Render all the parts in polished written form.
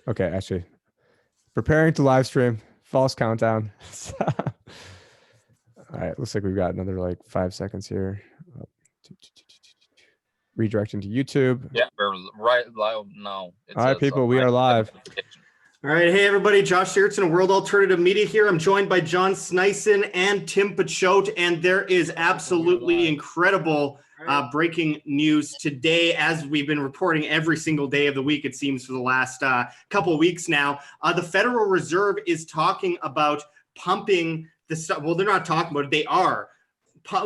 Okay, actually, preparing to live stream. False countdown. All right, looks like we've got another like 5 seconds here. Redirecting to YouTube. Yeah, we're right live now. All right, people, we are live. All right, hey everybody, Josh Searson of World Alternative Media here. I'm joined by John Sneisen and Tim Picciott, and there is absolutely incredible breaking news today, as we've been reporting every single day of the week, it seems, for the last couple of weeks now. The Federal Reserve is talking about pumping the stock. Well, they're not talking about it, they are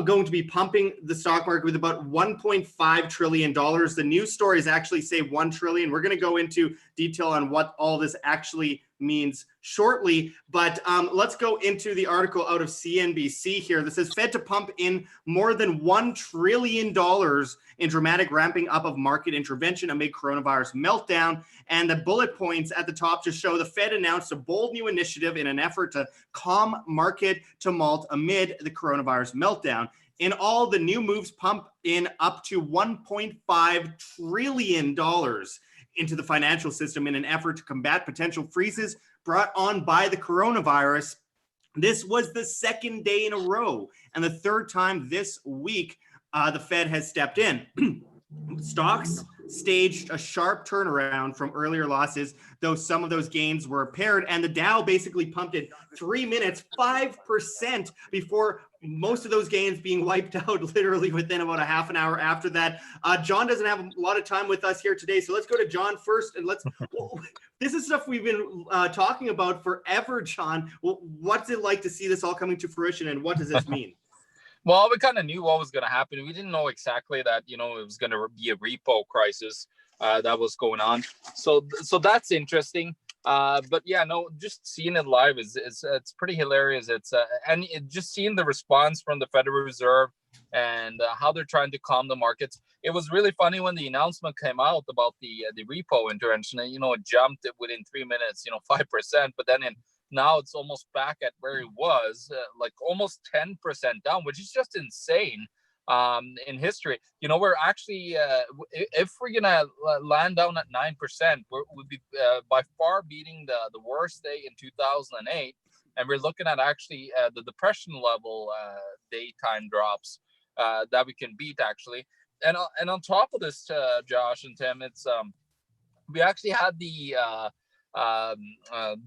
going to be pumping the stock market with about $1.5 trillion. The news stories actually say 1 trillion. We're going to go into detail on what all this actually means shortly, but let's go into the article out of CNBC here. This says Fed to pump in more than $1 trillion in dramatic ramping up of market intervention amid coronavirus meltdown. And the bullet points at the top just show the Fed announced a bold new initiative in an effort to calm market tumult amid the coronavirus meltdown. In all, the new moves pump in up to $1.5 trillion into the financial system in an effort to combat potential freezes brought on by the coronavirus. This was the second day in a row and the third time this week the Fed has stepped in. Stocks staged a sharp turnaround from earlier losses, though some of those gains were impaired, and the Dow basically pumped in 3 minutes, 5% before most of those gains being wiped out literally within about a half an hour after that. John doesn't have a lot of time with us here today, so let's go to John first, and this is stuff we've been talking about forever, John. What's it like to see this all coming to fruition, and what does this mean? Well, we kind of knew what was going to happen. We didn't know exactly that, it was going to be a repo crisis that was going on. So that's interesting. But yeah, no, just seeing it live it's pretty hilarious. And just seeing the response from the Federal Reserve and how they're trying to calm the markets. It was really funny when the announcement came out about the repo intervention. And, it jumped within 3 minutes, 5%. But then now it's almost back at where it was, like almost 10% down, which is just insane in history. We're actually, if we're going to land down at 9%, we'll be by far beating the worst day in 2008. And we're looking at actually the depression level daytime drops that we can beat, actually. And on top of this, Josh and Tim, it's we actually had the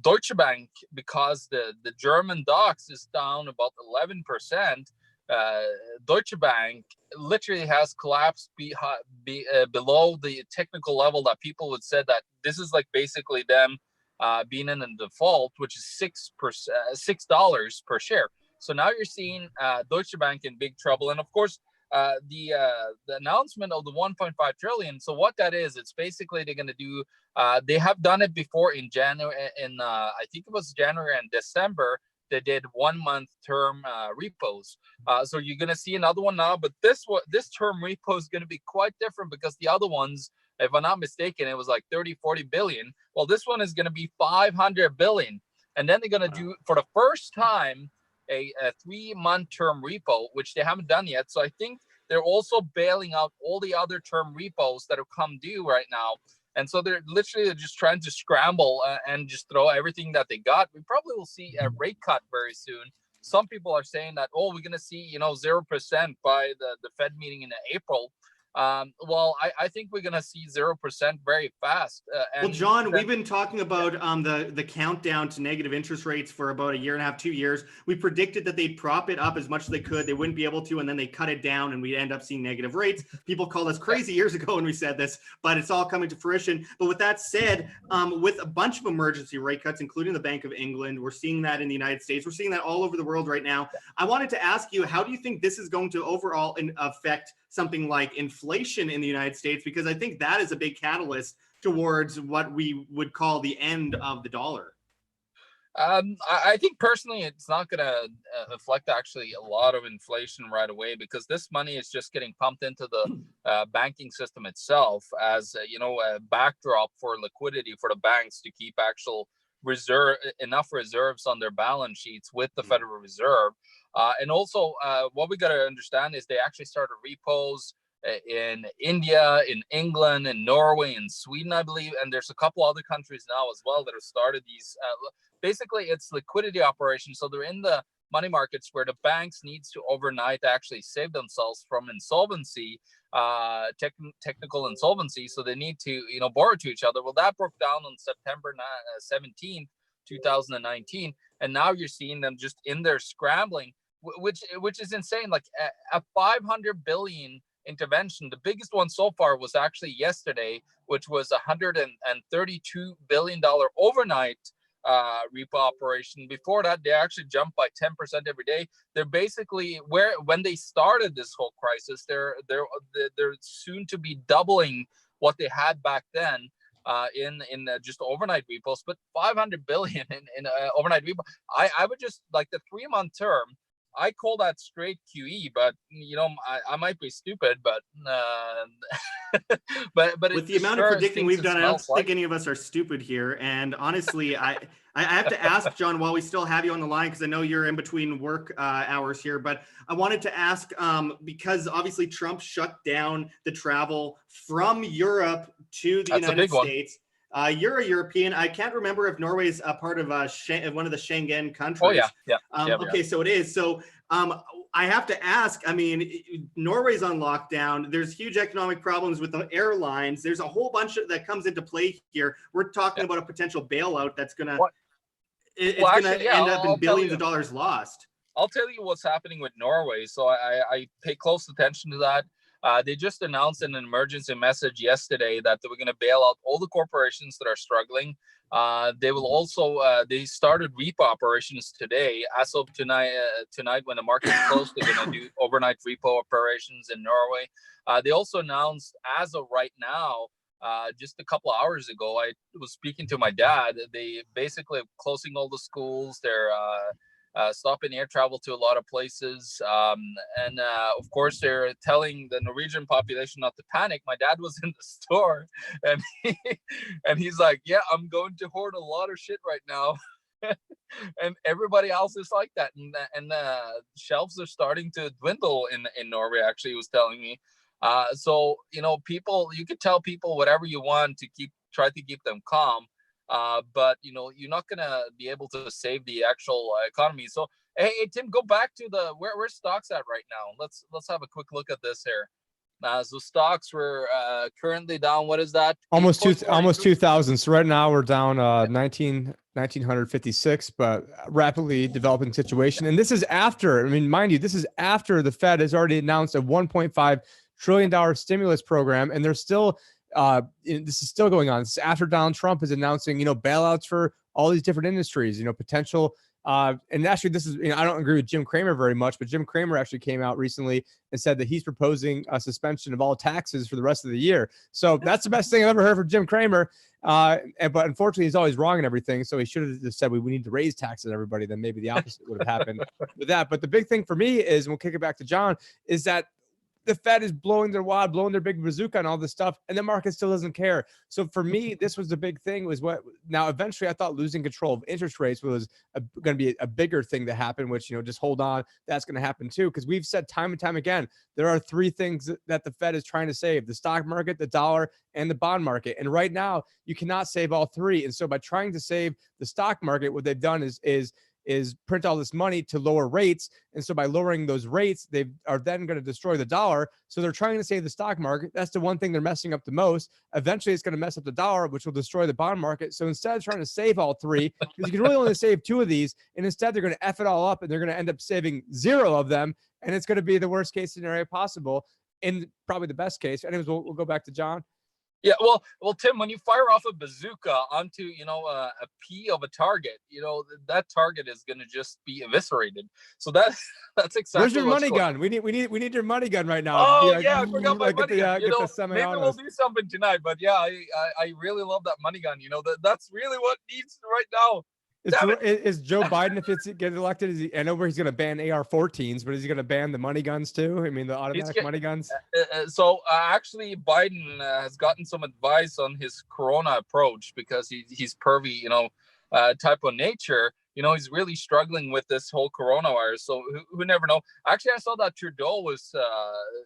Deutsche Bank, because the German DAX is down about 11%. Deutsche Bank literally has collapsed below the technical level that people would say that this is like basically them being in a default, which is $6 per share. So now you're seeing Deutsche Bank in big trouble, and of course the announcement of the 1.5 trillion. So what that is, it's basically they're going to do. They have done it before in January, I think it was January and December. They did 1 month term repos. So you're going to see another one now, but this term repo is going to be quite different, because the other ones, if I'm not mistaken, it was like 30-40 billion. Well, this one is going to be 500 billion. And then they're going to do, for the first time, a 3 month term repo, which they haven't done yet. So I think they're also bailing out all the other term repos that have come due right now. And so they're literally just trying to scramble and just throw everything that they got. We probably will see a rate cut very soon. Some people are saying that, we're going to see, 0% by the Fed meeting in April. Well, I think we're going to see 0% very fast. Well, John, we've been talking about the countdown to negative interest rates for about a year and a half, 2 years. We predicted that they'd prop it up as much as they could. They wouldn't be able to, and then they cut it down, and we'd end up seeing negative rates. People called us crazy years ago when we said this, but it's all coming to fruition. But with that said, with a bunch of emergency rate cuts, including the Bank of England, we're seeing that in the United States. We're seeing that all over the world right now. I wanted to ask you, how do you think this is going to overall affect something like inflation in the United States? Because I think that is a big catalyst towards what we would call the end of the dollar. I think personally, it's not going to reflect actually a lot of inflation right away, because this money is just getting pumped into the banking system itself as a backdrop for liquidity for the banks to keep actual enough reserves on their balance sheets with the Federal Reserve. And also, what we got to understand is they actually started repos in India, in England, in Norway, in Sweden, I believe, and there's a couple other countries now as well that have started these. Basically, it's liquidity operations. So they're in the money markets where the banks needs to overnight actually save themselves from insolvency, technical insolvency. So they need to, borrow to each other. Well, that broke down on September 17th, 2019, and now you're seeing them just in there scrambling, which is insane. Like a 500 billion intervention. The biggest one so far was actually yesterday, which was $132 billion overnight repo operation. Before that, they actually jumped by 10% every day. They're basically when they started this whole crisis, they're soon to be doubling what they had back then in just overnight repos. But 500 billion in overnight repo, I would just like the 3-month term. I call that straight QE, but I might be stupid, but but with the amount of predicting we've done, I don't think any of us are stupid here. And honestly, I have to ask, John, while we still have you on the line, because I know you're in between work hours here, but I wanted to ask, because obviously Trump shut down the travel from Europe to the United States. You're a European. I can't remember if Norway is a part of one of the Schengen countries. Oh, yeah. Okay, so it is. So I have to ask, I mean, Norway's on lockdown. There's huge economic problems with the airlines. There's a whole bunch that comes into play here. We're talking about a potential bailout that's going to end up in billions of dollars lost. I'll tell you what's happening with Norway. So I pay close attention to that. They just announced in an emergency message yesterday that they were going to bail out all the corporations that are struggling. They will also, they started repo operations today. As of tonight when the market is closed, they're going to do overnight repo operations in Norway. They also announced, as of right now, just a couple of hours ago, I was speaking to my dad. They basically are closing all the schools. They're stopping air travel to a lot of places. And of course, they're telling the Norwegian population not to panic. My dad was in the store and he's like, yeah, I'm going to hoard a lot of shit right now. And everybody else is like that. And shelves are starting to dwindle in Norway, actually, he was telling me. So, people, you could tell people whatever you want to try to keep them calm. But you're not gonna be able to save the actual economy. So hey, Tim, go back to where stocks at right now. Let's have a quick look at this here. So stocks were currently down. What is that? Almost 2,000. So right now we're down 1,956, but rapidly developing situation. And this is after, mind you, this is after the Fed has already announced a $1.5 trillion stimulus program, and they're still. This is still going on. This is after Donald Trump is announcing, bailouts for all these different industries, potential. And actually, this is, I don't agree with Jim Cramer very much, but Jim Cramer actually came out recently and said that he's proposing a suspension of all taxes for the rest of the year. So that's the best thing I've ever heard from Jim Cramer. But unfortunately, he's always wrong in everything. So he should have just said we need to raise taxes on everybody. Then maybe the opposite would have happened with that. But the big thing for me is, and we'll kick it back to John, is that the Fed is blowing their wad, blowing their big bazooka on all this stuff, and the market still doesn't care. So for me, this was the big thing now eventually I thought losing control of interest rates was going to be a bigger thing to happen, which, just hold on, that's going to happen too. Because we've said time and time again, there are 3 things that the Fed is trying to save: the stock market, the dollar, and the bond market. And right now you cannot save all 3. And so by trying to save the stock market, what they've done is print all this money to lower rates. And so by lowering those rates, they are then going to destroy the dollar. So they're trying to save the stock market. That's the one thing they're messing up the most. Eventually, it's going to mess up the dollar, which will destroy the bond market. So instead of trying to save all 3, because you can really only save 2 of these, and instead they're going to F it all up, and they're going to end up saving 0 of them. And it's going to be the worst case scenario possible, and probably the best case. Anyways, we'll go back to John. Yeah, well, Tim, when you fire off a bazooka onto, a pea of a target, that target is going to just be eviscerated. So that's exactly. Where's your money gun? We need your money gun right now. Oh yeah, I forgot my money gun. Maybe we'll do something tonight. But yeah, I really love that money gun. That's really what needs right now. Is Joe Biden, if it's get elected, I know where he's going to ban AR-14s, but is he going to ban the money guns too? The automatic money guns. So actually, Biden has gotten some advice on his Corona approach, because he's pervy, type of nature, you know, he's really struggling with this whole coronavirus. So who never know? Actually, I saw that Trudeau was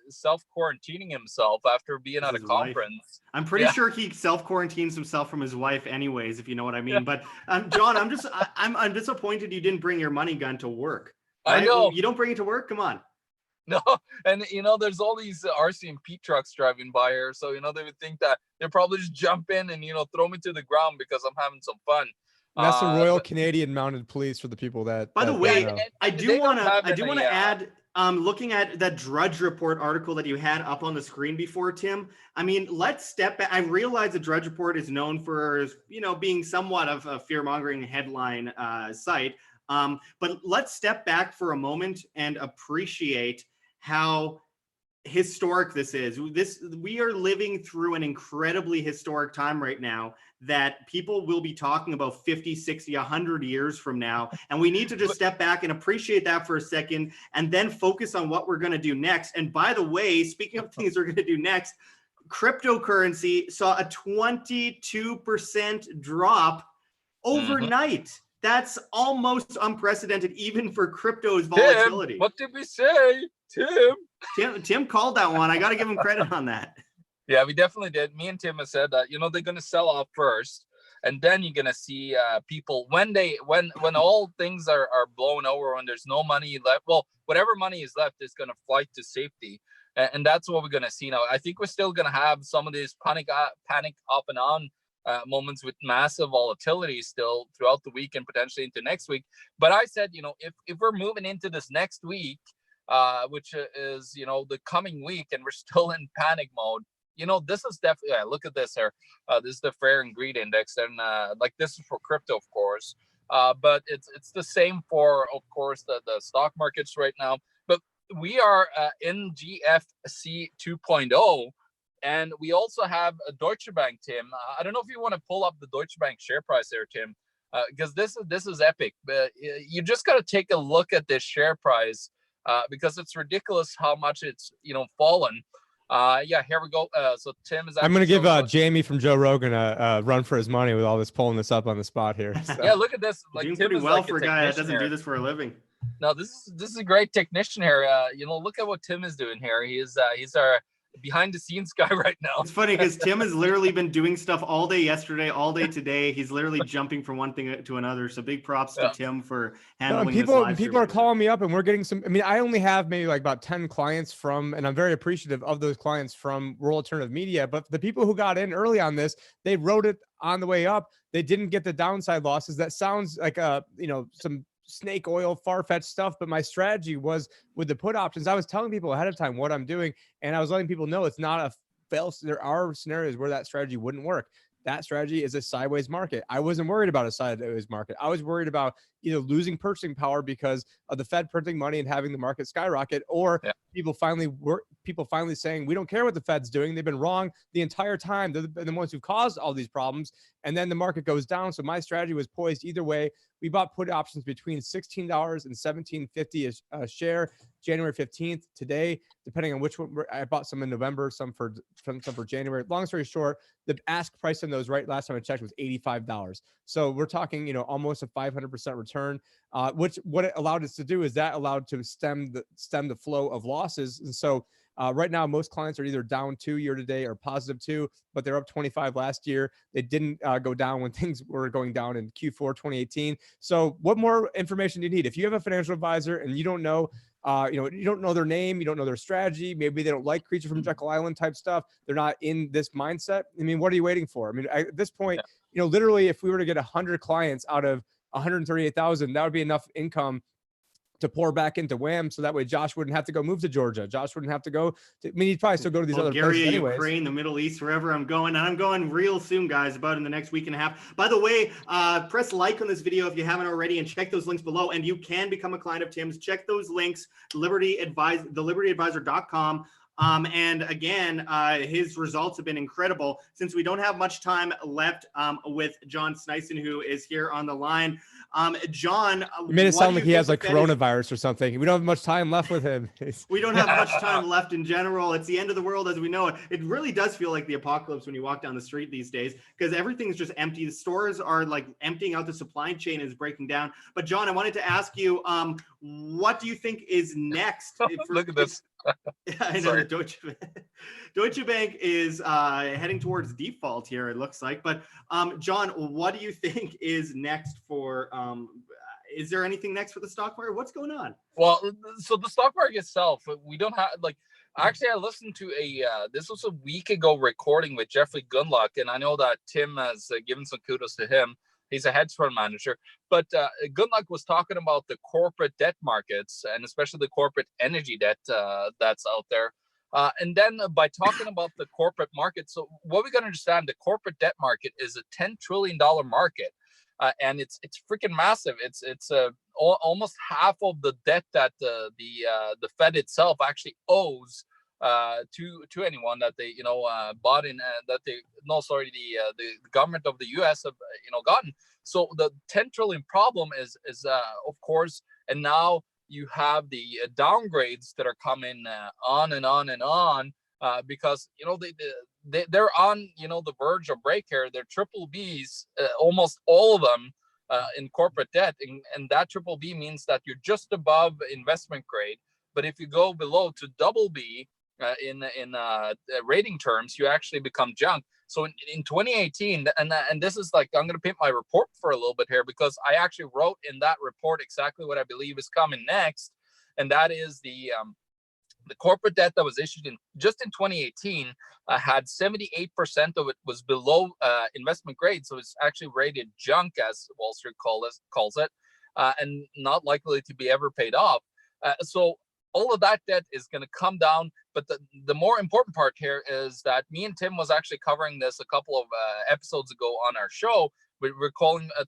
self-quarantining himself after being at a conference. I'm pretty sure he self-quarantines himself from his wife anyways, if you know what I mean. But John, I'm disappointed you didn't bring your money gun to work. Right? I know. You don't bring it to work? Come on. No, and you know, there's all these RC&P trucks driving by here, so you know they would think that they'll probably just jump in and, you know, throw me to the ground because I'm having some fun. That's the Royal Canadian Mounted Police for the people that. By the way, I do want to add. Looking at that Drudge Report article that you had up on the screen before, Tim. I mean, let's step back. I realize the Drudge Report is known for, you know, being somewhat of a fear-mongering headline site. But let's step back for a moment and appreciate how historic this is. We are living through an incredibly historic time right now that people will be talking about 50, 60, 100 years from now. And we need to just step back and appreciate that for a second and then focus on what we're going to do next. And by the way, speaking of things we're going to do next, cryptocurrency saw a 22% drop overnight. That's almost unprecedented, even for crypto's volatility. Tim, what did we say? Tim called that one. I got to give him credit on that. Yeah, we definitely did. Me and Tim have said that, you know, they're going to sell off first, and then you're going to see people when all things are blown over, when there's no money left. Well, whatever money is left is going to flight to safety, and that's what we're going to see now. I think we're still going to have some of these panic off and on moments with massive volatility still throughout the week and potentially into next week. But I said, you know, if we're moving into this next week, which is, you know, the coming week, and we're still in panic mode, you know, this is definitely, look at this here. This is the Fear and Greed Index, and like this is for crypto, of course, but it's the same for, of course, the stock markets right now. But we are in GFC 2.0. And we also have a Deutsche Bank, Tim. I don't know if you want to pull up the Deutsche Bank share price there, Tim, because this is epic. But you just got to take a look at this share price because it's ridiculous how much it's, you know, fallen. Yeah, here we go. So Tim is. I'm going to give Jamie from Joe Rogan a run for his money with all this pulling this up on the spot here. So. Yeah, look at this. Like, doing Tim pretty well like for a guy that doesn't do this for a living. No, this is a great technician here. You know, look at what Tim is doing here. He's our behind the scenes guy right now. It's funny because Tim has literally been doing stuff all day yesterday, all day today. He's literally jumping from one thing to another. So big props to Tim for handling this. People are calling me up and we're getting some. I mean, I only have maybe like about 10 clients from, and I'm very appreciative of those clients from Rural Alternative Media. But the people who got in early on this, they wrote it on the way up. They didn't get the downside losses. That sounds like some snake oil, far-fetched stuff, but my strategy was with the put options. I was telling people ahead of time what I'm doing, and I was letting people know it's not a fail. There are scenarios where that strategy wouldn't work. That strategy is a sideways market. I wasn't worried about a sideways market. I was worried about either losing purchasing power because of the Fed printing money and having the market skyrocket, or people finally saying, we don't care what the Fed's doing. They've been wrong the entire time. They're the ones who caused all these problems. And then the market goes down. So my strategy was poised either way. We bought put options between $16 and $17.50 a share, January 15th. Today, depending on which one, I bought some in November, some for January. Long story short, the ask price on those last time I checked was $85. So we're talking, you know, almost a 500% return. Which what it allowed us to do is that allowed to stem the flow of losses. And so right now, most clients are either down 2 year to date or positive 2, but they're up 25 last year. They didn't go down when things were going down in Q4 2018. So what more information do you need? If you have a financial advisor and you don't know, you don't know their name, you don't know their strategy, maybe they don't like Creature from Jekyll Island type stuff, they're not in this mindset. I mean, what are you waiting for? I mean, at this point, you know, literally, if we were to get 100 clients out of 138,000, that would be enough income to pour back into WHAM, so that way Josh wouldn't have to go move to Georgia. Josh wouldn't have to go to, I mean, he'd probably still go to these other places anyways. Ukraine, the Middle East, wherever I'm going. And I'm going real soon, guys, about in the next week and a half. By the way, press like on this video if you haven't already, and check those links below. And you can become a client of Tim's. Check those links, thelibertyadvisor.com. And again, his results have been incredible. Since we don't have much time left with John Sneisen, who is here on the line. John, you made it sound like he has like coronavirus or something. We don't have much time left with him. We don't have much time left in general. It's the end of the world as we know it. It really does feel like the apocalypse when you walk down the street these days, because everything's just empty. The stores are like emptying out. The supply chain is breaking down. But John, I wanted to ask you, what do you think is next? Look at this. I know Deutsche Bank is heading towards default here, it looks like. But John, what do you think is next for is there anything next for the stock market? What's going on? Well, so the stock market itself, we don't have like, actually I listened to this was a week ago recording with Jeffrey Gundlach, and I know that Tim has given some kudos to him. He's a hedge fund manager, but Gundlach was talking about the corporate debt markets, and especially the corporate energy debt that's out there. And then by talking about the corporate market, so what we got to understand, the corporate debt market is a $10 trillion market. And it's freaking massive. It's almost half of the debt that the Fed itself actually owes to anyone that they bought in that they the government of the U.S. have gotten. So the 10 trillion problem is of course, and now you have the downgrades that are coming on and on and on because they're on the verge of break here. They're triple Bs, almost all of them in corporate debt, and that triple B means that you're just above investment grade. But if you go below to double B in rating terms, you actually become junk. So in 2018, and this is like, I'm going to paint my report for a little bit here, because I actually wrote in that report exactly what I believe is coming next, and that is the corporate debt that was issued just in 2018 had 78% of it was below investment grade. So it's actually rated junk, as Wall Street calls it, and not likely to be ever paid off. So all of that debt is going to come down. But the more important part here is that me and Tim was actually covering this a couple of episodes ago on our show. We're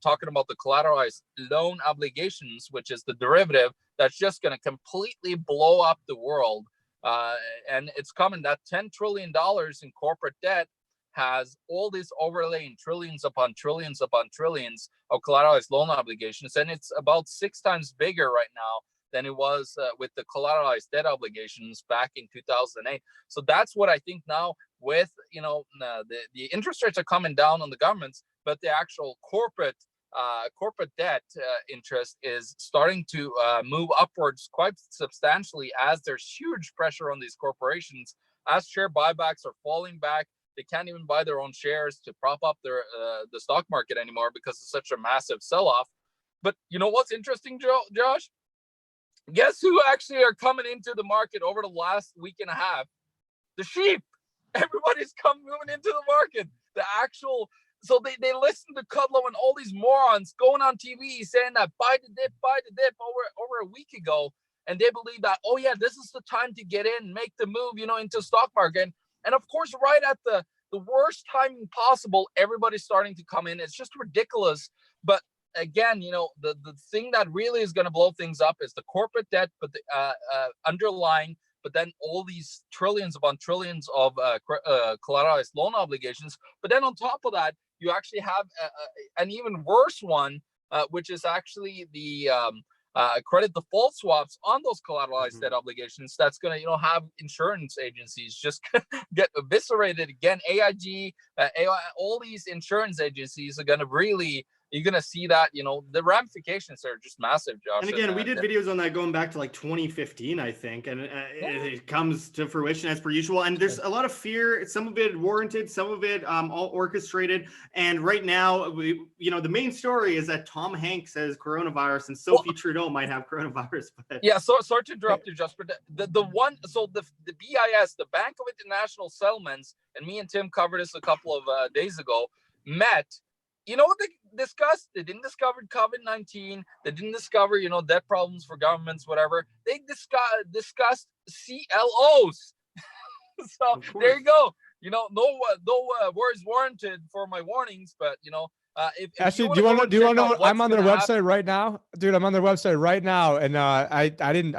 talking about the collateralized loan obligations, which is the derivative that's just going to completely blow up the world. And it's coming. That $10 trillion in corporate debt has all this overlaying trillions upon trillions upon trillions of collateralized loan obligations. And it's about 6 times bigger right now than it was with the collateralized debt obligations back in 2008. So that's what I think now with, the interest rates are coming down on the governments, but the actual corporate debt interest is starting to move upwards quite substantially, as there's huge pressure on these corporations, as share buybacks are falling back. They can't even buy their own shares to prop up their the stock market anymore because it's such a massive sell-off. But you know what's interesting, Josh? Guess who actually are coming into the market over the last week and a half? The sheep. Everybody's moving into the market. The actual, so they listen to Kudlow and all these morons going on TV saying that buy the dip over a week ago, and they believe that, oh yeah, this is the time to get in, make the move, into stock market. And of course, right at the worst timing possible, everybody's starting to come in. It's just ridiculous. But again, the thing that really is going to blow things up is the corporate debt, but the underlying, but then all these trillions upon trillions of collateralized loan obligations. But then on top of that, you actually have an even worse one, which is actually the credit default swaps on those collateralized debt obligations. That's going to, have insurance agencies just get eviscerated again. AIG, all these insurance agencies are going to really, you're going to see that, the ramifications are just massive, Josh. And again, we did videos on that going back to like 2015, I think. And it comes to fruition as per usual. And there's a lot of fear, some of it warranted, some of it all orchestrated. And right now, the main story is that Tom Hanks has coronavirus and Sophie Trudeau might have coronavirus. But yeah, so sorry to interrupt you, Just, but the BIS, the Bank of International Settlements, and me and Tim covered this a couple of days ago, met. You know what they discussed? They didn't discover COVID-19. They didn't discover, debt problems for governments, whatever. They discussed CLOs. So there you go. no words warranted for my warnings, but if Actually, you do you want to know? what's I'm on their gonna website happen, right now, dude. I'm on their website right now, and I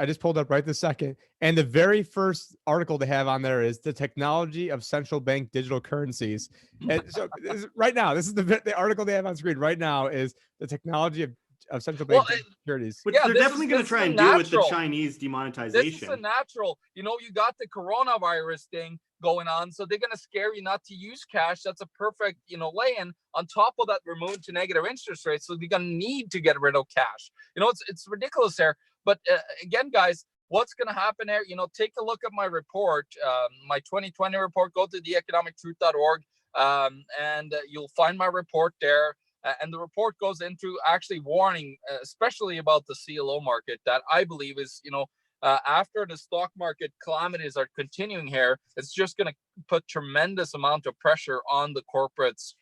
just pulled up right this second. And the very first article they have on there is the technology of central bank digital currencies. And so right now, this is the article they have on screen right now is the technology of central bank securities. Which yeah, they're definitely going to try and do with the Chinese demonetization. This is a natural. You got the coronavirus thing going on, so they're going to scare you not to use cash. That's a perfect, lay-in. On top of that, we're moving to negative interest rates, so they're going to need to get rid of cash. It's ridiculous there. But again, guys, what's going to happen there? Take a look at my report, my 2020 report. Go to theeconomictruth.org, and you'll find my report there. And the report goes into actually warning, especially about the CLO market, that I believe is, after the stock market calamities are continuing here, it's just going to put tremendous amount of pressure on the corporates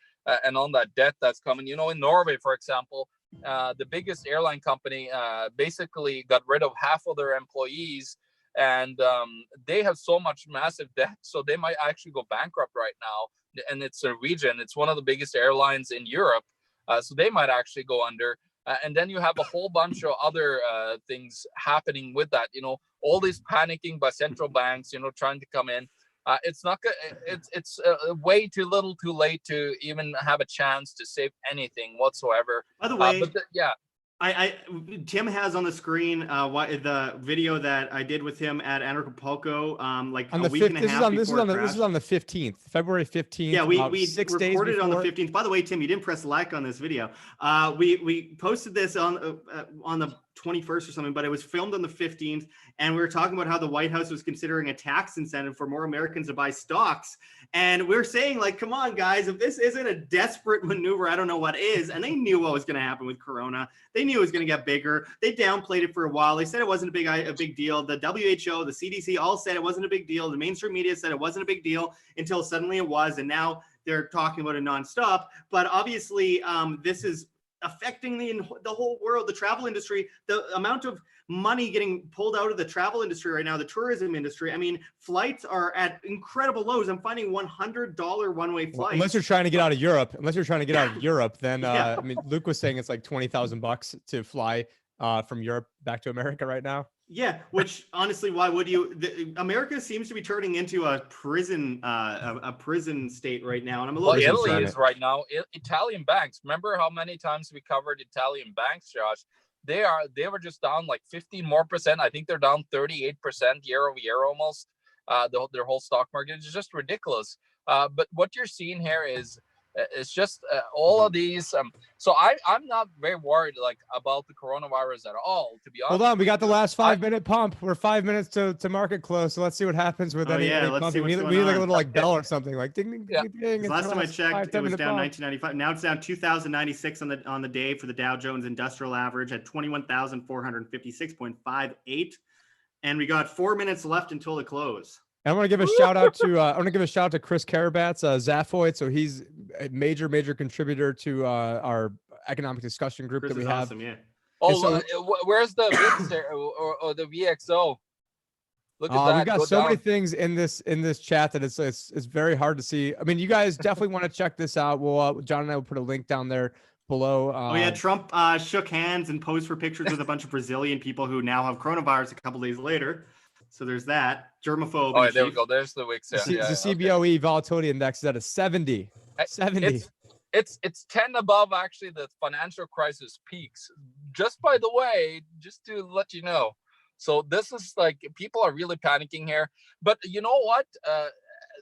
and on that debt that's coming. In Norway, for example, the biggest airline company basically got rid of half of their employees, and they have so much massive debt, so they might actually go bankrupt right now. And it's Norwegian. It's one of the biggest airlines in Europe. So they might actually go under. And then you have a whole bunch of other things happening with that. All this panicking by central banks, trying to come in. It's not good. It's way too little, too late to even have a chance to save anything whatsoever. By the way, yeah. Tim has on the screen the video that I did with him at AnarchoVegas like on a week and a half before this is on the 15th, February 15th. Yeah, we days recorded it on the 15th. By the way, Tim, you didn't press like on this video. We posted this on the 21st or something, but it was filmed on the 15th, and we were talking about how the White House was considering a tax incentive for more Americans to buy stocks. And we're saying, like, come on, guys, if this isn't a desperate maneuver, I don't know what is. And they knew what was going to happen with Corona. They knew it was going to get bigger. They downplayed it for a while. They said it wasn't a big deal. The WHO, the CDC all said it wasn't a big deal. The mainstream media said it wasn't a big deal until suddenly it was. And now they're talking about it nonstop. But obviously, this is affecting the whole world, the travel industry, the amount of money getting pulled out of the travel industry right now, the tourism industry. I mean, flights are at incredible lows. I'm finding $100 one-way flights. Well, unless you're trying to get out of Europe, then Yeah. I mean, Luke was saying it's like $20,000 to fly from Europe back to America right now. Yeah, which honestly, why would you? America seems to be turning into a prison state right now, and I'm a little. Well, Italy is right now. Italian banks. Remember how many times we covered Italian banks, Josh? They were just down like 15% more. I think they're down 38% year over year almost. Their whole stock market is just ridiculous. But what you're seeing here is it's just all of these. So I'm not very worried about the coronavirus at all, to be honest. Hold on, we got the last 5-minute pump. We're 5 minutes to market close, so let's see what happens with any pump. We need like a little bell or something like ding ding ding ding. Last time I checked, it was down 1995. Now it's down 2,096 on the day for the Dow Jones Industrial Average at 21,456.58, and we got 4 minutes left until the close. I want to give a shout out to Chris Karabat's Zaphoid. So he's a major contributor to our economic discussion group Chris that we is have. awesome, yeah. Oh, where's the VIX there, or the VXO? Look at that. We've got so many things in this chat that it's very hard to see. I mean, you guys definitely want to check this out. We'll John and I will put a link down there below. Trump shook hands and posed for pictures with a bunch of Brazilian people who now have coronavirus a couple days later. So there's that. Germaphobe. Oh, there we go. There's the WIX. The CBOE volatility index is at a 70. 70. It's 10 above actually the financial crisis peaks. Just by the way, just to let you know. So this is like, people are really panicking here. But you know what?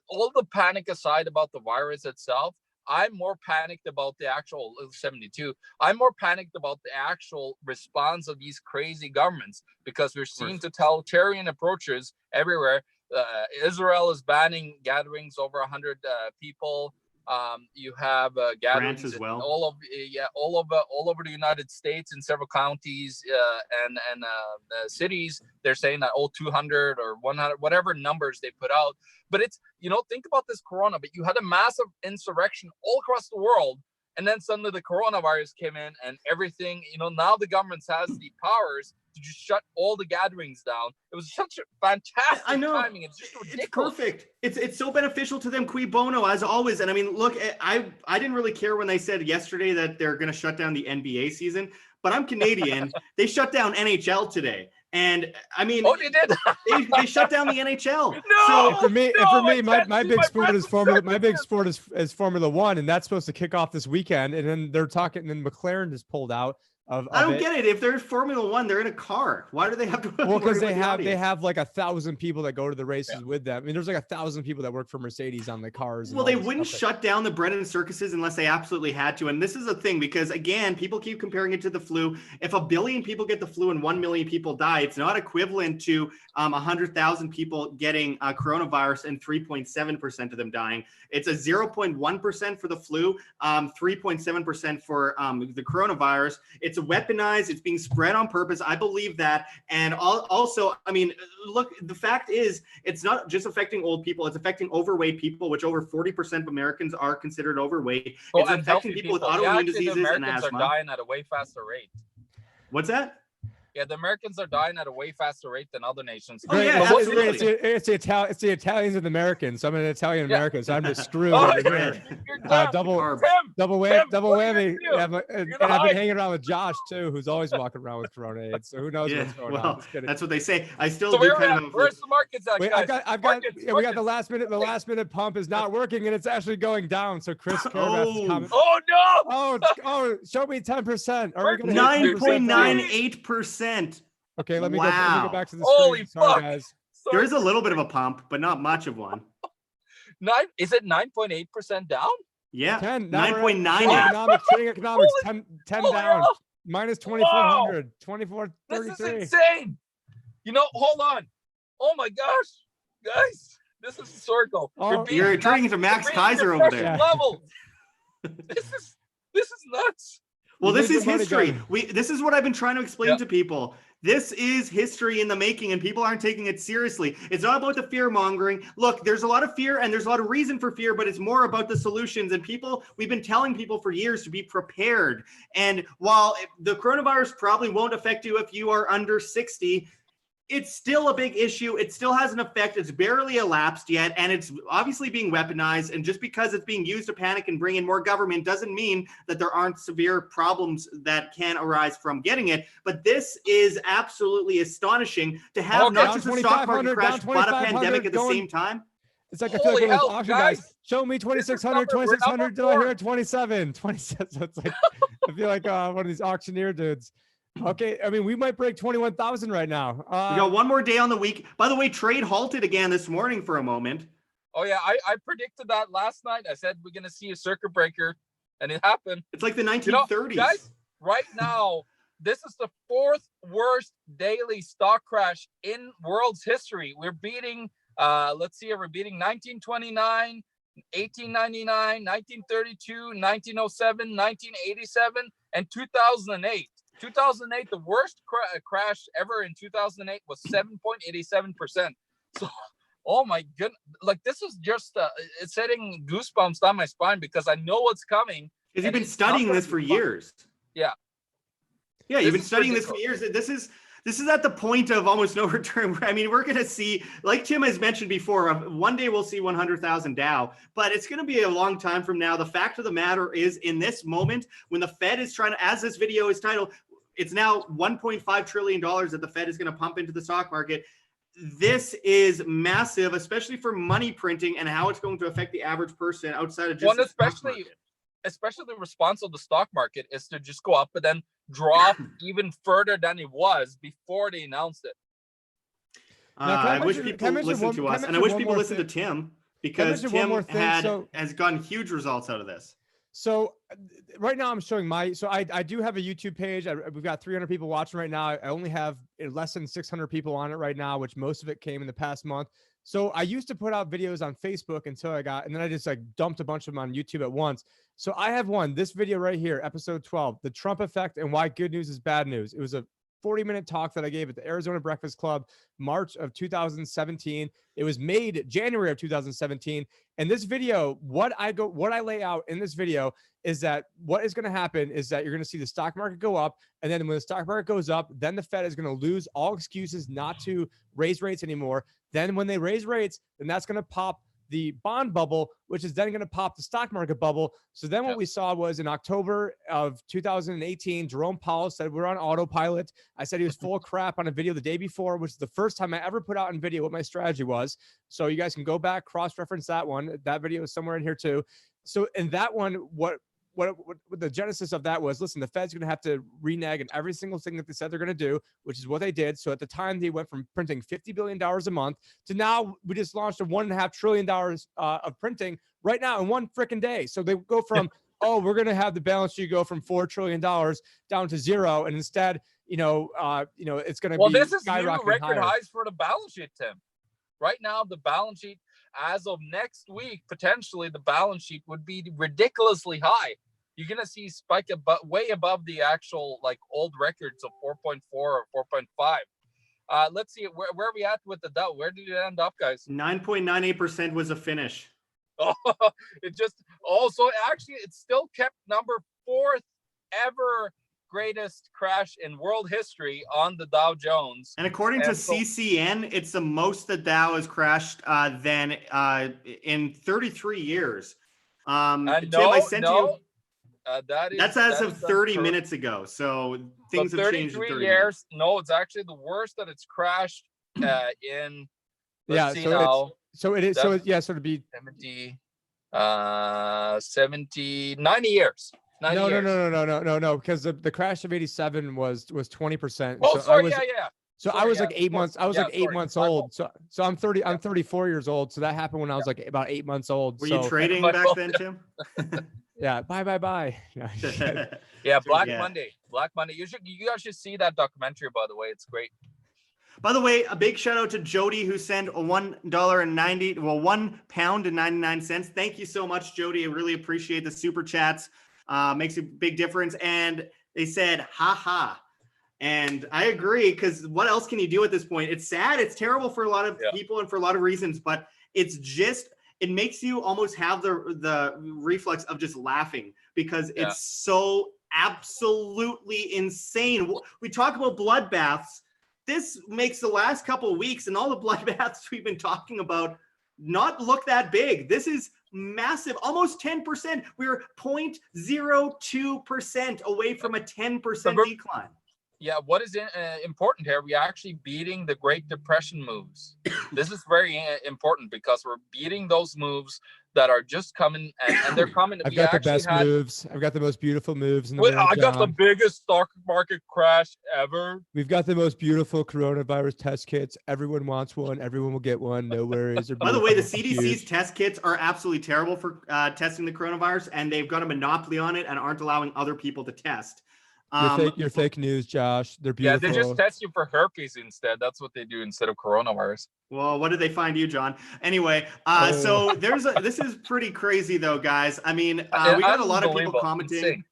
All the panic aside about the virus itself, I'm more panicked about the actual 72. I'm more panicked about the actual response of these crazy governments, because we're seeing totalitarian approaches everywhere. Israel is banning gatherings over 100 people. You have gatherings as well. all over the United States in several counties and cities. They're saying that 200 or 100, whatever numbers they put out. But it's, think about this corona, but you had a massive insurrection all across the world, And then suddenly the coronavirus came in and everything, now the government has the powers to just shut all the gatherings down. It was such a fantastic timing. It's just ridiculous. It's perfect. It's so beneficial to them, cui bono, as always. And I mean, look, I didn't really care when they said yesterday that they're going to shut down the NBA season, but I'm Canadian. They shut down NHL today. And I mean, they did. they shut down the NHL. No, so for me, my big sport is Formula One, and that's supposed to kick off this weekend. And then they're talking, and McLaren just pulled out. I don't get it. If there's Formula One, they're in a car. Why do they have to? Well, because they have like 1,000 people that go to the races with them. I mean, there's like 1,000 people that work for Mercedes on the cars. Well, they wouldn't shut down the Brennan circuses unless they absolutely had to. And this is a thing because, again, people keep comparing it to the flu. If 1 billion people get the flu and 1 million people die, it's not equivalent to 100,000 people getting coronavirus and 3.7% of them dying. It's a 0.1% for the flu, 3.7% for the coronavirus. It's weaponized. It's being spread on purpose. I believe that. And also, I mean, look, the fact is, it's not just affecting old people. It's affecting overweight people, which over 40% of Americans are considered overweight. It's affecting people with autoimmune diseases and asthma. Are dying at a way faster rate. What's that? Yeah, the Americans are dying at a way faster rate than other nations. Oh, yeah, absolutely. It's the Italians and the Americans. I'm an Italian American, so I'm just screwed. Double whammy. And I've been hanging around with Josh too, who's always walking around with Corona AIDS. So who knows what's going on? That's what they say. I still do kind of. Where's the markets at, guys? We got the last minute pump is not working and it's actually going down. So Chris Carabas is coming. Oh no! Oh, show me 10%. Are we 9.98%? Okay, let me go back to the Holy screen. Sorry, fuck. guys. There is a little bit of a pump, but not much of one. Is it 9.8% down? Yeah, 9.9. Trading economics, 10 down. Minus 2,400, 2433. This is insane. Hold on. Oh my gosh, guys, this is historical. You're turning into Max Kaiser over there. Levels. This is nuts. Well, this is history. This is what I've been trying to explain to people. This is history in the making, and people aren't taking it seriously. It's not about the fear mongering. Look, there's a lot of fear and there's a lot of reason for fear, but it's more about the solutions. And we've been telling people for years to be prepared. And while the coronavirus probably won't affect you if you are under 60, it's still a big issue. It still has an effect. It's barely elapsed yet, and it's obviously being weaponized. And just because it's being used to panic and bring in more government doesn't mean that there aren't severe problems that can arise from getting it. But this is absolutely astonishing to have not just the stock market crash, but a pandemic at the same time. It's like I feel like one of those auction guys. Show me 2,600, 2,600. Did I hear 27? 27. So it's like I feel like one of these auctioneer dudes. Okay, I mean, we might break 21,000 right now. We got one more day on the week. By the way, trade halted again this morning for a moment. Oh, yeah, I predicted that last night. I said we're going to see a circuit breaker, and it happened. It's like the 1930s. Guys, right now, this is the 4th worst daily stock crash in world's history. We're beating, we're beating 1929, 1899, 1932, 1907, 1987, and 2008. 2008, the worst crash ever in 2008 was 7.87%. So, oh my goodness, like this is just it's setting goosebumps down my spine because I know what's coming. Because you've been studying this for years. Yeah, you've been studying this for years. This is at the point of almost no return. I mean, we're going to see, like Tim has mentioned before, one day we'll see 100,000 DOW, but it's going to be a long time from now. The fact of the matter is, in this moment, when the Fed is trying to, as this video is titled, it's now $1.5 trillion that the Fed is going to pump into the stock market. This is massive, especially for money printing and how it's going to affect the average person outside of just the stock market. Especially the response of the stock market is to just go up and then drop even further than it was before they announced it. I wish people listen to us, and I wish people listen to Tim, because Tim has gotten huge results out of this. So right now I'm showing I do have a YouTube page. We've got 300 people watching right now. I only have less than 600 people on it right now, which most of it came in the past month. So I used to put out videos on Facebook and then I just like dumped a bunch of them on YouTube at once. So I have this video right here, episode 12, the Trump effect and why good news is bad news. It was a 40-minute talk that I gave at the Arizona Breakfast Club, March of 2017. It was made January of 2017. And this video, what I lay out in this video is that what is going to happen is that you're going to see the stock market go up. And then when the stock market goes up, then the Fed is going to lose all excuses not to raise rates anymore. Then when they raise rates, then that's going to pop the bond bubble, which is then going to pop the stock market bubble. So then what we saw was in October of 2018, Jerome Powell said we're on autopilot. I said he was full of crap on a video the day before, which is the first time I ever put out in video what my strategy was. So you guys can go back, cross-reference that one. That video is somewhere in here too. So in that one, what the genesis of that was, listen, the Fed's going to have to renege on every single thing that they said they're going to do, which is what they did. So at the time, they went from printing $50 billion a month to now we just launched a $1.5 trillion of printing right now in one freaking day. So they go from, oh, we're going to have the balance sheet go from $4 trillion down to zero. And instead, it's going to be this is new skyrocketing record higher. highs for the balance sheet, Tim. Right now, the balance sheet, as of next week, potentially the balance sheet would be ridiculously high. You're going to see spike way above the actual old records of 4.4 or 4.5. Let's see, where are we at with the Dow? Where did it end up, guys? 9.98% was a finish. Oh, actually, it still kept number 4th ever greatest crash in world history on the Dow Jones. And according to CCN, it's the most the Dow has crashed than in 33 years. Tim, I sent you. That's as of 30 minutes ago. So things have changed in 30 years. minutes. No, it's actually the worst that it's crashed in. Yeah, so it is. So it'd be 90 years. No, because the crash of 87 was 20%. Oh, sorry, yeah. So I was like 8 months. I was like 8 months old. So I'm 30. I'm 34 years old. So that happened when I was like about 8 months old. Were you trading back then, Tim? Yeah. Bye. Yeah. Black Monday. You guys should see that documentary. By the way, it's great. By the way, a big shout out to Jody who sent £1.99. Thank you so much, Jody. I really appreciate the super chats. Makes a big difference. And they said, ha ha. And I agree, because what else can you do at this point? It's sad. It's terrible for a lot of people and for a lot of reasons, but it makes you almost have the reflex of just laughing because it's so absolutely insane. We talk about bloodbaths. This makes the last couple of weeks and all the bloodbaths we've been talking about not look that big. This is massive, almost 10%. We're 0.02% away from a 10% decline. Yeah, what is important here? We're actually beating the Great Depression moves. This is very important because we're beating those moves that are just coming, and they're coming. I've got the best moves. I've got the most beautiful moves in the world. I got the biggest stock market crash ever. We've got the most beautiful coronavirus test kits. Everyone wants one. Everyone will get one. No worries. By the way, the CDC's test kits are absolutely terrible for testing the coronavirus, and they've got a monopoly on it and aren't allowing other people to test. You're fake news, Josh. They're beautiful. Yeah, they just test you for herpes instead. That's what they do instead of coronavirus. Well, what did they find you, John? Anyway, so this is pretty crazy though, guys. I mean, we got a lot of people commenting. Insane.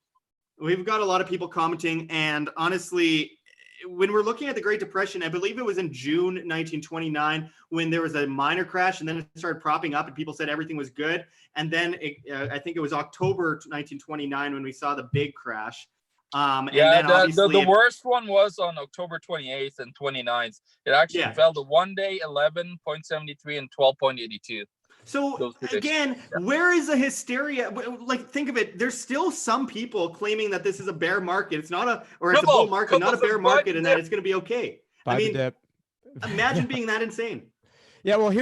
We've got a lot of people commenting, and honestly, when we're looking at the Great Depression, I believe it was in June 1929 when there was a minor crash, and then it started propping up, and people said everything was good. And then I think it was October 1929 when we saw the big crash. The worst one was on October 28th and 29th. It actually fell to 1 day 11.73 and 12.82. So again, where is the hysteria? Like, think of it. There's still some people claiming that this is a bear market. It's not it's a bull market, not a bear market, and that it's going to be okay. Imagine being that insane. Yeah, well,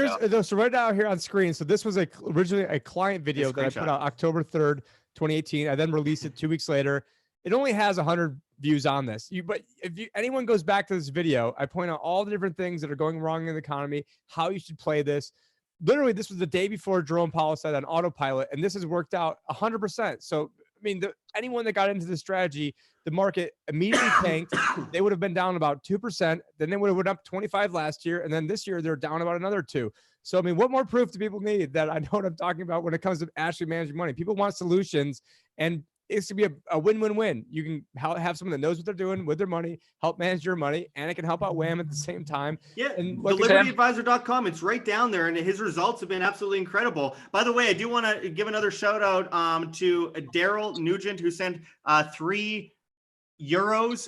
so right now here on screen. So this was originally a client video that I put out October 3rd, 2018. I then released it 2 weeks later. It only has 100 views on this. But if anyone goes back to this video, I point out all the different things that are going wrong in the economy, how you should play this. Literally, this was the day before Jerome Powell said on autopilot, and this has worked out 100%. So, I mean, anyone that got into this strategy, the market immediately tanked. They would have been down about 2%. Then they would have went up 25 last year. And then this year, they're down about another 2. So, I mean, what more proof do people need that I know what I'm talking about when it comes to actually managing money? People want solutions. And it's to be a win-win-win. You can have someone that knows what they're doing with their money, help manage your money, and it can help out WAM at the same time. Yeah, and the libertyadvisor.com, it's right down there, and his results have been absolutely incredible. By the way, I do want to give another shout out to Daryl Nugent, who sent €3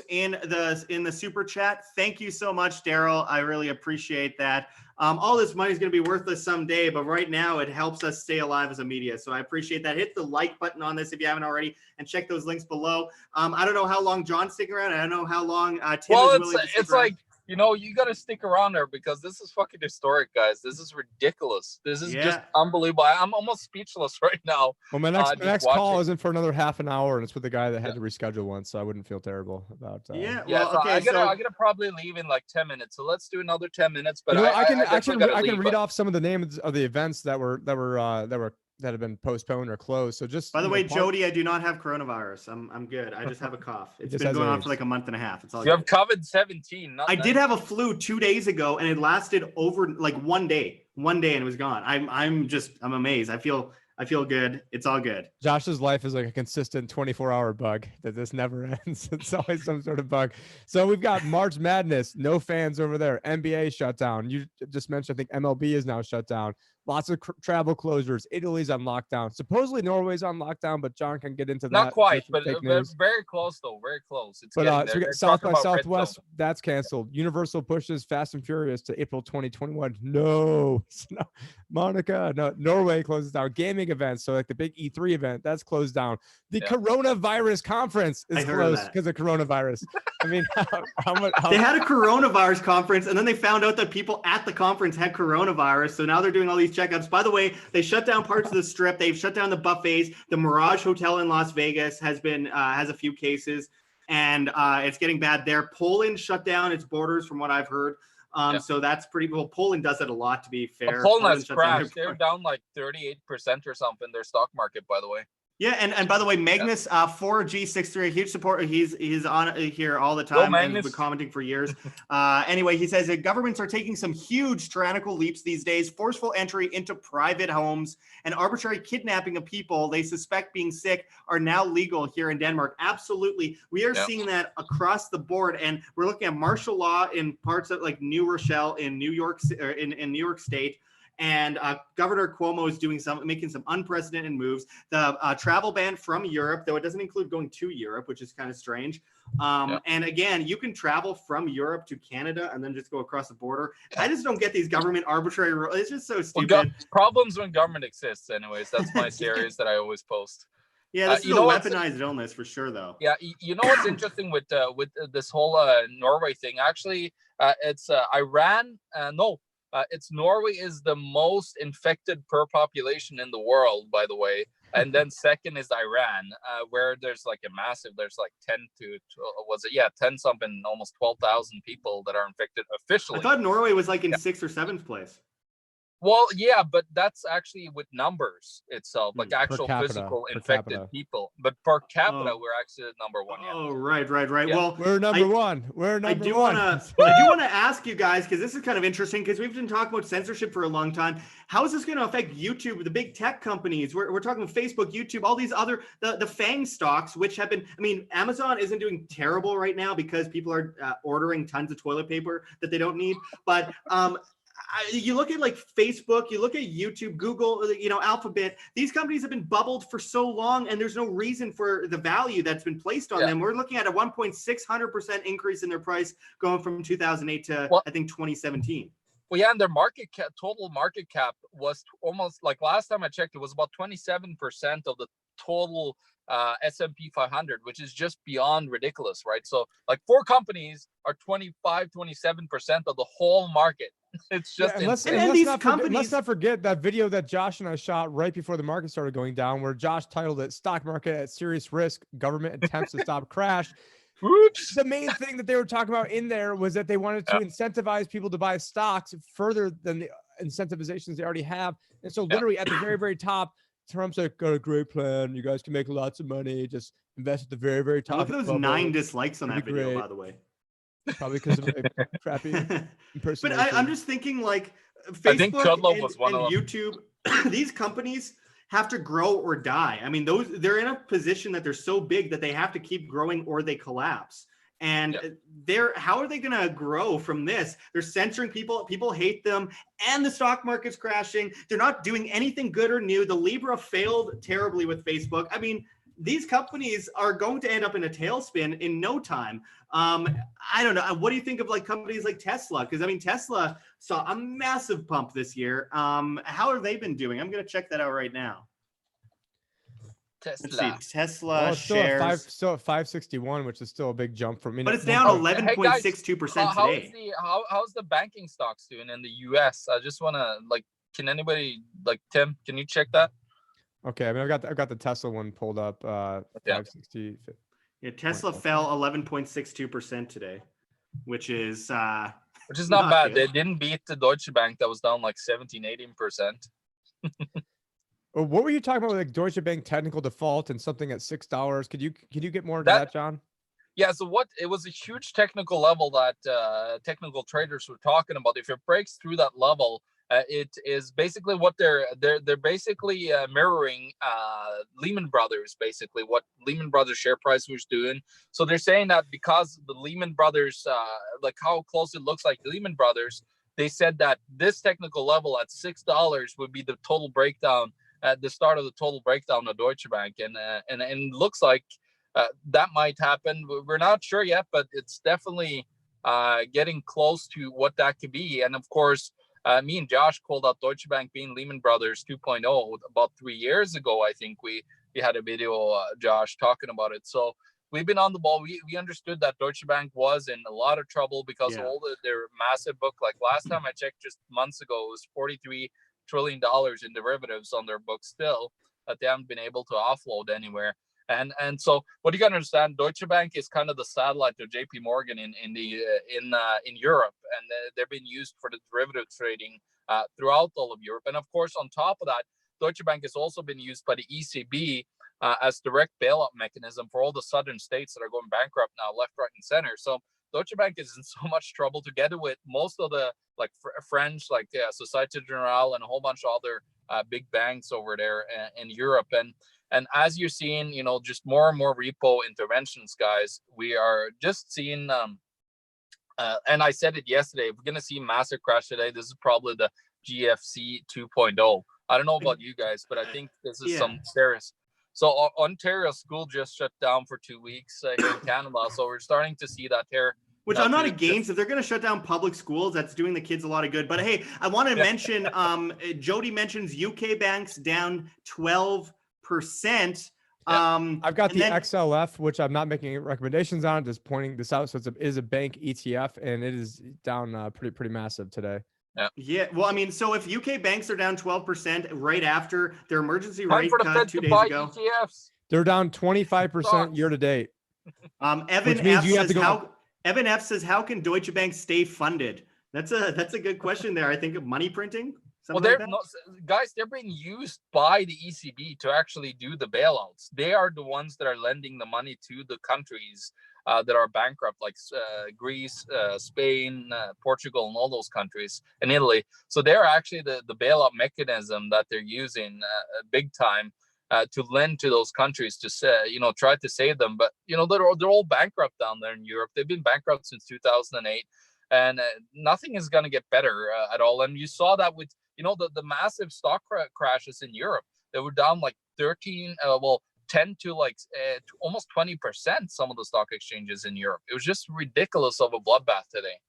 in the super chat. Thank you so much, Daryl. I really appreciate that. All this money is going to be worthless someday, but right now it helps us stay alive as a media. So I appreciate that. Hit the like button on this if you haven't already, and check those links below. I don't know how long John's sticking around. I don't know how long Tim is willing to stick it's around. like, you know, you got to stick around there because this is fucking historic, guys. This is ridiculous. This is just unbelievable. I'm almost speechless right now. Well, my next call isn't for another half an hour, and it's with the guy that had to reschedule once, so I wouldn't feel terrible about. So I gotta probably leave in like 10 minutes. So let's do another 10 minutes. But I can read off some of the names of the events that have been postponed or closed. So just by the way, Jody, I do not have coronavirus. I'm good. I just have a cough. It's been going on for like a month and a half. It's all. You have COVID-17. I did have a flu 2 days ago, and it lasted over like one day, and it was gone. I'm amazed. I feel good. It's all good. Josh's life is like a consistent 24-hour bug that this never ends. It's always some sort of bug. So we've got March Madness, no fans over there. NBA shut down. You just mentioned, I think MLB is now shut down. Lots of travel closures. Italy's on lockdown. Supposedly Norway's on lockdown, but John can get into that. Not quite, but very close though. Very close. It's so we got South by Southwest. That's canceled. Universal pushes Fast and Furious to April 2021. No, Monica. No, Norway closes down. Gaming events. So like the big E3 event, that's closed down. The coronavirus conference is closed because of coronavirus. I mean, how much? They had a coronavirus conference, and then they found out that people at the conference had coronavirus. So now they're doing all these checkups. By the way, they shut down parts of the Strip. They've shut down the buffets. The Mirage Hotel in Las Vegas has a few cases, and it's getting bad there. Poland shut down its borders, from what I've heard. So that's pretty cool. Poland does it a lot, to be fair. Poland has crashed. They're down like 38% or something. Their stock market, by the way. Yeah, and by the way, Magnus 4G63, a huge supporter. He's on here all the time, and he's been commenting for years. Anyway, he says that governments are taking some huge tyrannical leaps these days. Forceful entry into private homes and arbitrary kidnapping of people they suspect being sick are now legal here in Denmark. Absolutely, we are seeing that across the board, and we're looking at martial law in parts of like New Rochelle in New York, or in New York State. And Governor Cuomo is making some unprecedented moves. The travel ban from Europe, though it doesn't include going to Europe, which is kind of strange. And again, you can travel from Europe to Canada and then just go across the border. I just don't get these government arbitrary rules. It's just so stupid. Problems when government exists, anyways. That's my series that I always post. Yeah, this is a weaponized illness for sure, though. Yeah, you know what's interesting with this whole Norway thing? Actually, it's Iran. It's Norway is the most infected per population in the world, by the way. And then second is Iran, where there's like there's like 10 something, almost 12,000 people that are infected officially. I thought Norway was like in 6th or 7th place. Well, yeah, but that's actually with numbers itself, like actual physical infected people. But per capita, we're actually number one. Yeah. Oh, right. Yeah. Well, we're number one. I do want to ask you guys, because this is kind of interesting, because we've been talking about censorship for a long time. How is this going to affect YouTube, the big tech companies? We're talking Facebook, YouTube, all these other, the FANG stocks, which have been, I mean, Amazon isn't doing terrible right now because people are ordering tons of toilet paper that they don't need. But you look at like Facebook, you look at YouTube, Google, Alphabet, these companies have been bubbled for so long, and there's no reason for the value that's been placed on them. We're looking at a 1.600% increase in their price going from 2008 to I think 2017. Well, yeah, and their total market cap was almost, like last time I checked, it was about 27% of the total S&P 500, which is just beyond ridiculous, right? So like 4 companies are 27% of the whole market. It's just let's not forget that video that Josh and I shot right before the market started going down, where Josh titled it "Stock Market at Serious Risk, Government Attempts to Stop Crash." Oops. The main thing that they were talking about in there was that they wanted to incentivize people to buy stocks further than the incentivizations they already have. And so literally at the very, very top, Trump's like, got a great plan. You guys can make lots of money. Just invest at the very, very top. Look at those 9 dislikes on that video, by the way. Probably because of a crappy impersonation. But I'm just thinking, like, Facebook and YouTube, these companies, have to grow or die. I mean, they're in a position that they're so big that they have to keep growing or they collapse. And how are they going to grow from this? They're censoring people. People hate them, and the stock market's crashing. They're not doing anything good or new. The Libra failed terribly with Facebook. I mean, these companies are going to end up in a tailspin in no time. I don't know. What do you think of like companies like Tesla? Because I mean, Tesla saw a massive pump this year. How have they been doing? I'm going to check that out right now. Tesla. Let's see, Tesla Well, it's shares. still at 561, which is still a big jump from. But it's down 11.62% today. How's the banking stocks doing in the U.S.? I just want to can anybody Tim? Can you check that? Okay, I mean, I've got the Tesla one pulled up. 560. Yeah, Tesla fell 11.62% today, which is not bad. Good. They didn't beat the Deutsche Bank that was down like 17-18%. What were you talking about with like Deutsche Bank technical default and something at $6? Could you get more into that, John? Yeah, so it was a huge technical level that technical traders were talking about. If it breaks through that level, it is basically what they're basically mirroring Lehman Brothers, basically what Lehman Brothers share price was doing. So they're saying that because the Lehman Brothers, how close it looks like Lehman Brothers, they said that this technical level at $6 would be the total breakdown at the start of the total breakdown of Deutsche Bank, and it looks like that might happen. We're not sure yet, but it's definitely getting close to what that could be. And of course, me and Josh called out Deutsche Bank being Lehman Brothers 2.0 about 3 years ago. I think we had a video, Josh, talking about it. So we've been on the ball. We understood that Deutsche Bank was in a lot of trouble because of all their massive book. Like last time I checked just months ago, it was $43 trillion in derivatives on their books still that they haven't been able to offload anywhere. And so what you got to understand, Deutsche Bank is kind of the satellite of JP Morgan in Europe, and they're being used for the derivative trading throughout all of Europe. And of course, on top of that, Deutsche Bank has also been used by the ECB as direct bailout mechanism for all the southern states that are going bankrupt now, left, right, and center. So Deutsche Bank is in so much trouble together with most of the French, Societe Generale and a whole bunch of other big banks over there in Europe. And as you're seeing, just more and more repo interventions, guys, we are just seeing, and I said it yesterday, we're going to see massive crash today. This is probably the GFC 2.0. I don't know about you guys, but I think this is some serious. So Ontario school just shut down for 2 weeks here in Canada. So we're starting to see that here. Which I'm not against. If they're going to shut down public schools, that's doing the kids a lot of good. But hey, I want to mention, Jody mentions UK banks down 12%. I've got the XLF, which I'm not making recommendations on, just pointing this out. So it is a bank ETF, and it is down pretty massive today. Yeah. Well, I mean, so if UK banks are down 12% right after their emergency rate cut 2 days ago, ETFs. They're down 25% year to date. Evan F says, how can Deutsche Bank stay funded? That's a good question there. I think of money printing. Guys, they're being used by the ECB to actually do the bailouts. They are the ones that are lending the money to the countries that are bankrupt, like Greece, Spain, Portugal, and all those countries, and Italy. So they're actually the bailout mechanism that they're using big time to lend to those countries to try to save them. But they're all bankrupt down there in Europe. They've been bankrupt since 2008, and nothing is going to get better at all. And you saw that with the massive stock crashes in Europe. They were down like 10 to almost 20%. Some of the stock exchanges in Europe. It was just ridiculous of a bloodbath today.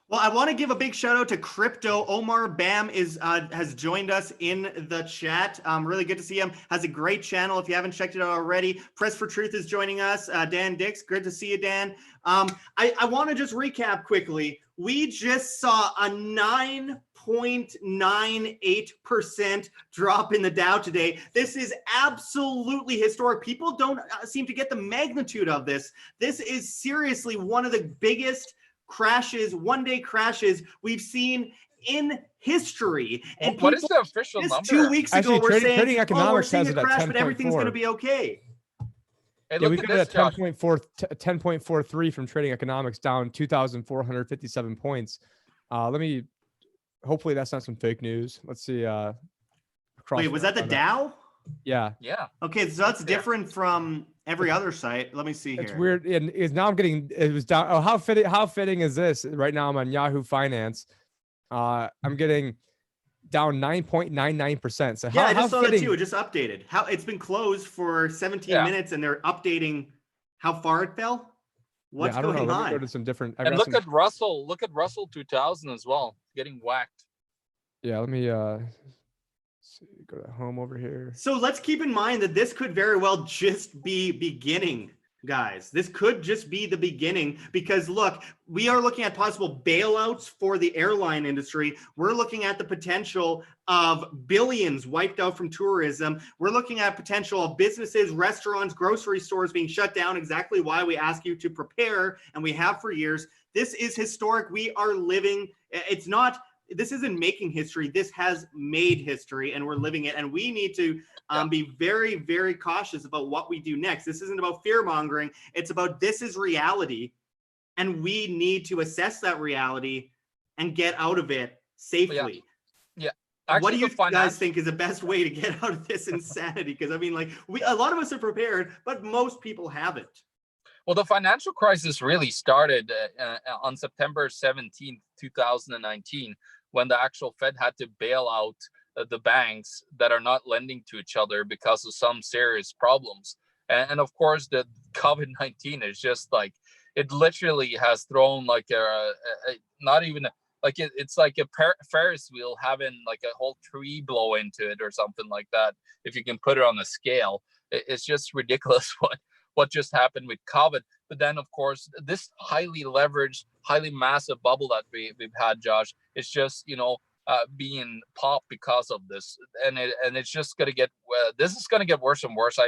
Well, I want to give a big shout out to Crypto. Omar Bam has joined us in the chat. Really good to see him. Has a great channel. If you haven't checked it out already, Press for Truth is joining us. Dan Dix, good to see you, Dan. I want to just recap quickly. We just saw a 9.98% drop in the Dow today. This is absolutely historic. People don't seem to get the magnitude of this. This is seriously one of the biggest one-day crashes we've seen in history. And what is the official number? 2 weeks ago, we're saying, Trading Economics we're has seeing it a crash, at 10.4. but everything's going to be okay. Hey, we got it at 10.43 from Trading Economics, down 2,457 points. Hopefully that's not some fake news. Let's see. Wait, was that the Dow? Yeah. Yeah. Okay, so that's different from every other site. Let me see here. It's weird. And it's now I'm getting, it was down. Oh, how fitting is this? Right now I'm on Yahoo Finance. I'm getting down 9.99%. So I just saw fitting? that too. It just updated. How it's been closed for 17 minutes and they're updating how far it fell. What's going on? Let me go to some different. And look at Russell. Look at Russell 2000 as well, getting whacked. Yeah, let me go to home over here. So let's keep in mind that this could very well just be beginning, guys. This could just be the beginning, because look, we are looking at possible bailouts for the airline industry. We're looking at the potential of billions wiped out from tourism. We're looking at potential of businesses, restaurants, grocery stores being shut down, exactly why we ask you to prepare, and we have for years. This is historic. We are living, this isn't making history. This has made history, and we're living it. And we need to be very, very cautious about what we do next. This isn't about fear mongering. It's about, this is reality, and we need to assess that reality and get out of it safely. Yeah. Actually, what do you guys think is the best way to get out of this insanity? Because I mean, like, a lot of us are prepared, but most people haven't. Well, the financial crisis really started on September 17th, 2019, when the actual Fed had to bail out the banks that are not lending to each other because of some serious problems. And of course, the COVID-19 is just like, it literally has thrown like it's like a Ferris wheel having like a whole tree blow into it or something like that. If you can put it on a scale, it's just ridiculous what just happened with COVID. But then, of course, this highly leveraged, highly massive bubble that we've had, Josh, it's just, being popped because of this. And it's just going to get, this is going to get worse and worse.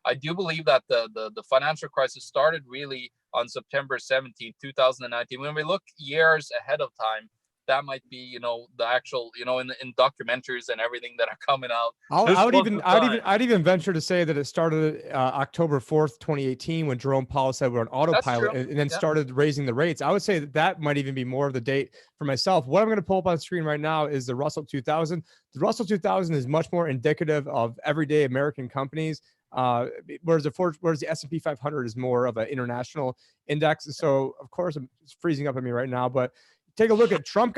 I do believe that the financial crisis started really on September 17th, 2019. When we look years ahead of time, that might be, the actual, in documentaries and everything that are coming out. I'd even venture to say that it started October 4th, 2018, when Jerome Powell said we're on autopilot and then started raising the rates. I would say that might even be more of the date for myself. What I'm going to pull up on screen right now is the Russell 2000. The Russell 2000 is much more indicative of everyday American companies. Whereas the S&P 500 is more of an international index. So of course it's freezing up at me right now, but take a look at Trump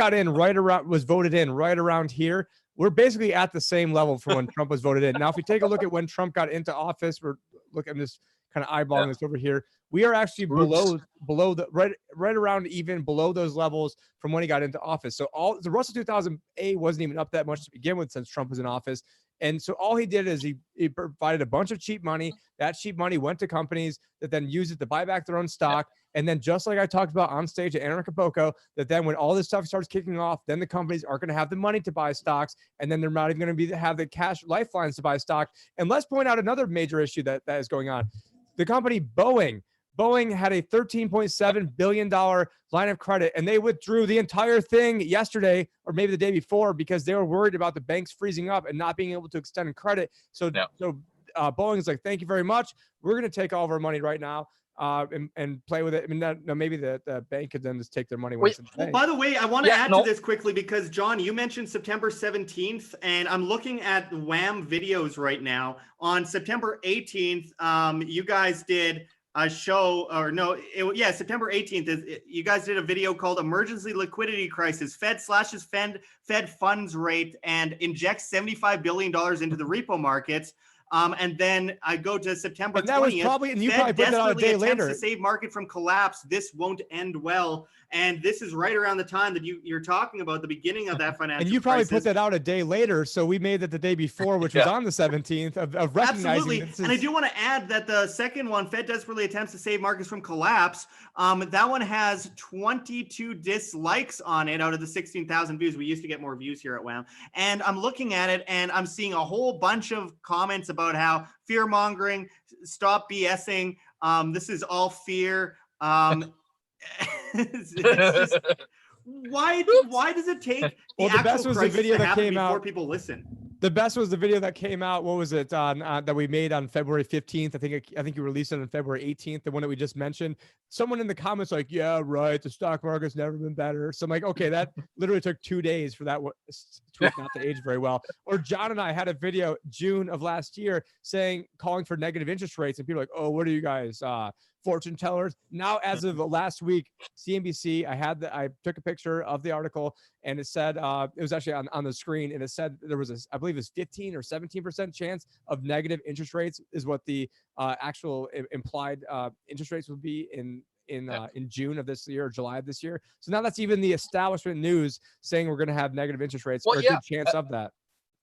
was voted in right around here. We're basically at the same level from when Trump was voted in. Now, if you take a look at when Trump got into office, I'm just kind of eyeballing this over here. We are actually below the right around even below those levels from when he got into office. So the Russell 2000 wasn't even up that much to begin with since Trump was in office. And so all he did is he provided a bunch of cheap money. That cheap money went to companies that then used it to buy back their own stock. And then just like I talked about on stage at Anarcho, that then when all this stuff starts kicking off, then the companies aren't going to have the money to buy stocks. And then they're not even going to have the cash lifelines to buy stock. And let's point out another major issue that is going on. The company Boeing had a $13.7 billion line of credit, and they withdrew the entire thing yesterday or maybe the day before because they were worried about the banks freezing up and not being able to extend credit. So Boeing is like, thank you very much. We're going to take all of our money right now and play with it. I mean, maybe the bank could then just take their money. Well, by the way, I want to add to this quickly because, John, you mentioned September 17th, and I'm looking at Wham videos right now. On September 18th, you guys did a show, September 18th, you guys did a video called Emergency Liquidity Crisis. Fed slashes Fed funds rate and injects $75 billion into the repo markets. And then I go to September 20th. You probably put that out a day later. To save market from collapse. This won't end well. And this is right around the time that you're talking about the beginning of that financial crisis. And you probably put that out a day later. So we made it the day before, which was on the 17th of recognizing. Absolutely. And I do want to add that the second one, Fed desperately attempts to save markets from collapse. That one has 22 dislikes on it out of the 16,000 views. We used to get more views here at WHAM. And I'm looking at it and I'm seeing a whole bunch of comments about how fear mongering, stop BSing. This is all fear. It's just, why does it take the best was the video that came out before people listen? The best was the video that came out. What was it on that we made on February 15th? I think you released it on February 18th. The one that we just mentioned. Someone in the comments like, yeah, right. The stock market's never been better. So I'm like, okay, that literally took 2 days for that tweet not to age very well. Or John and I had a video June of last year calling for negative interest rates, and people are like, oh, what are you guys? Fortune tellers. Now, as of last week, CNBC, I took a picture of the article, and it said, it was actually on the screen, and it said there was I believe it's 15 or 17% chance of negative interest rates is what the actual implied interest rates would be in June of this year or July of this year. So now that's even the establishment news saying we're going to have negative interest rates, or a good chance of that.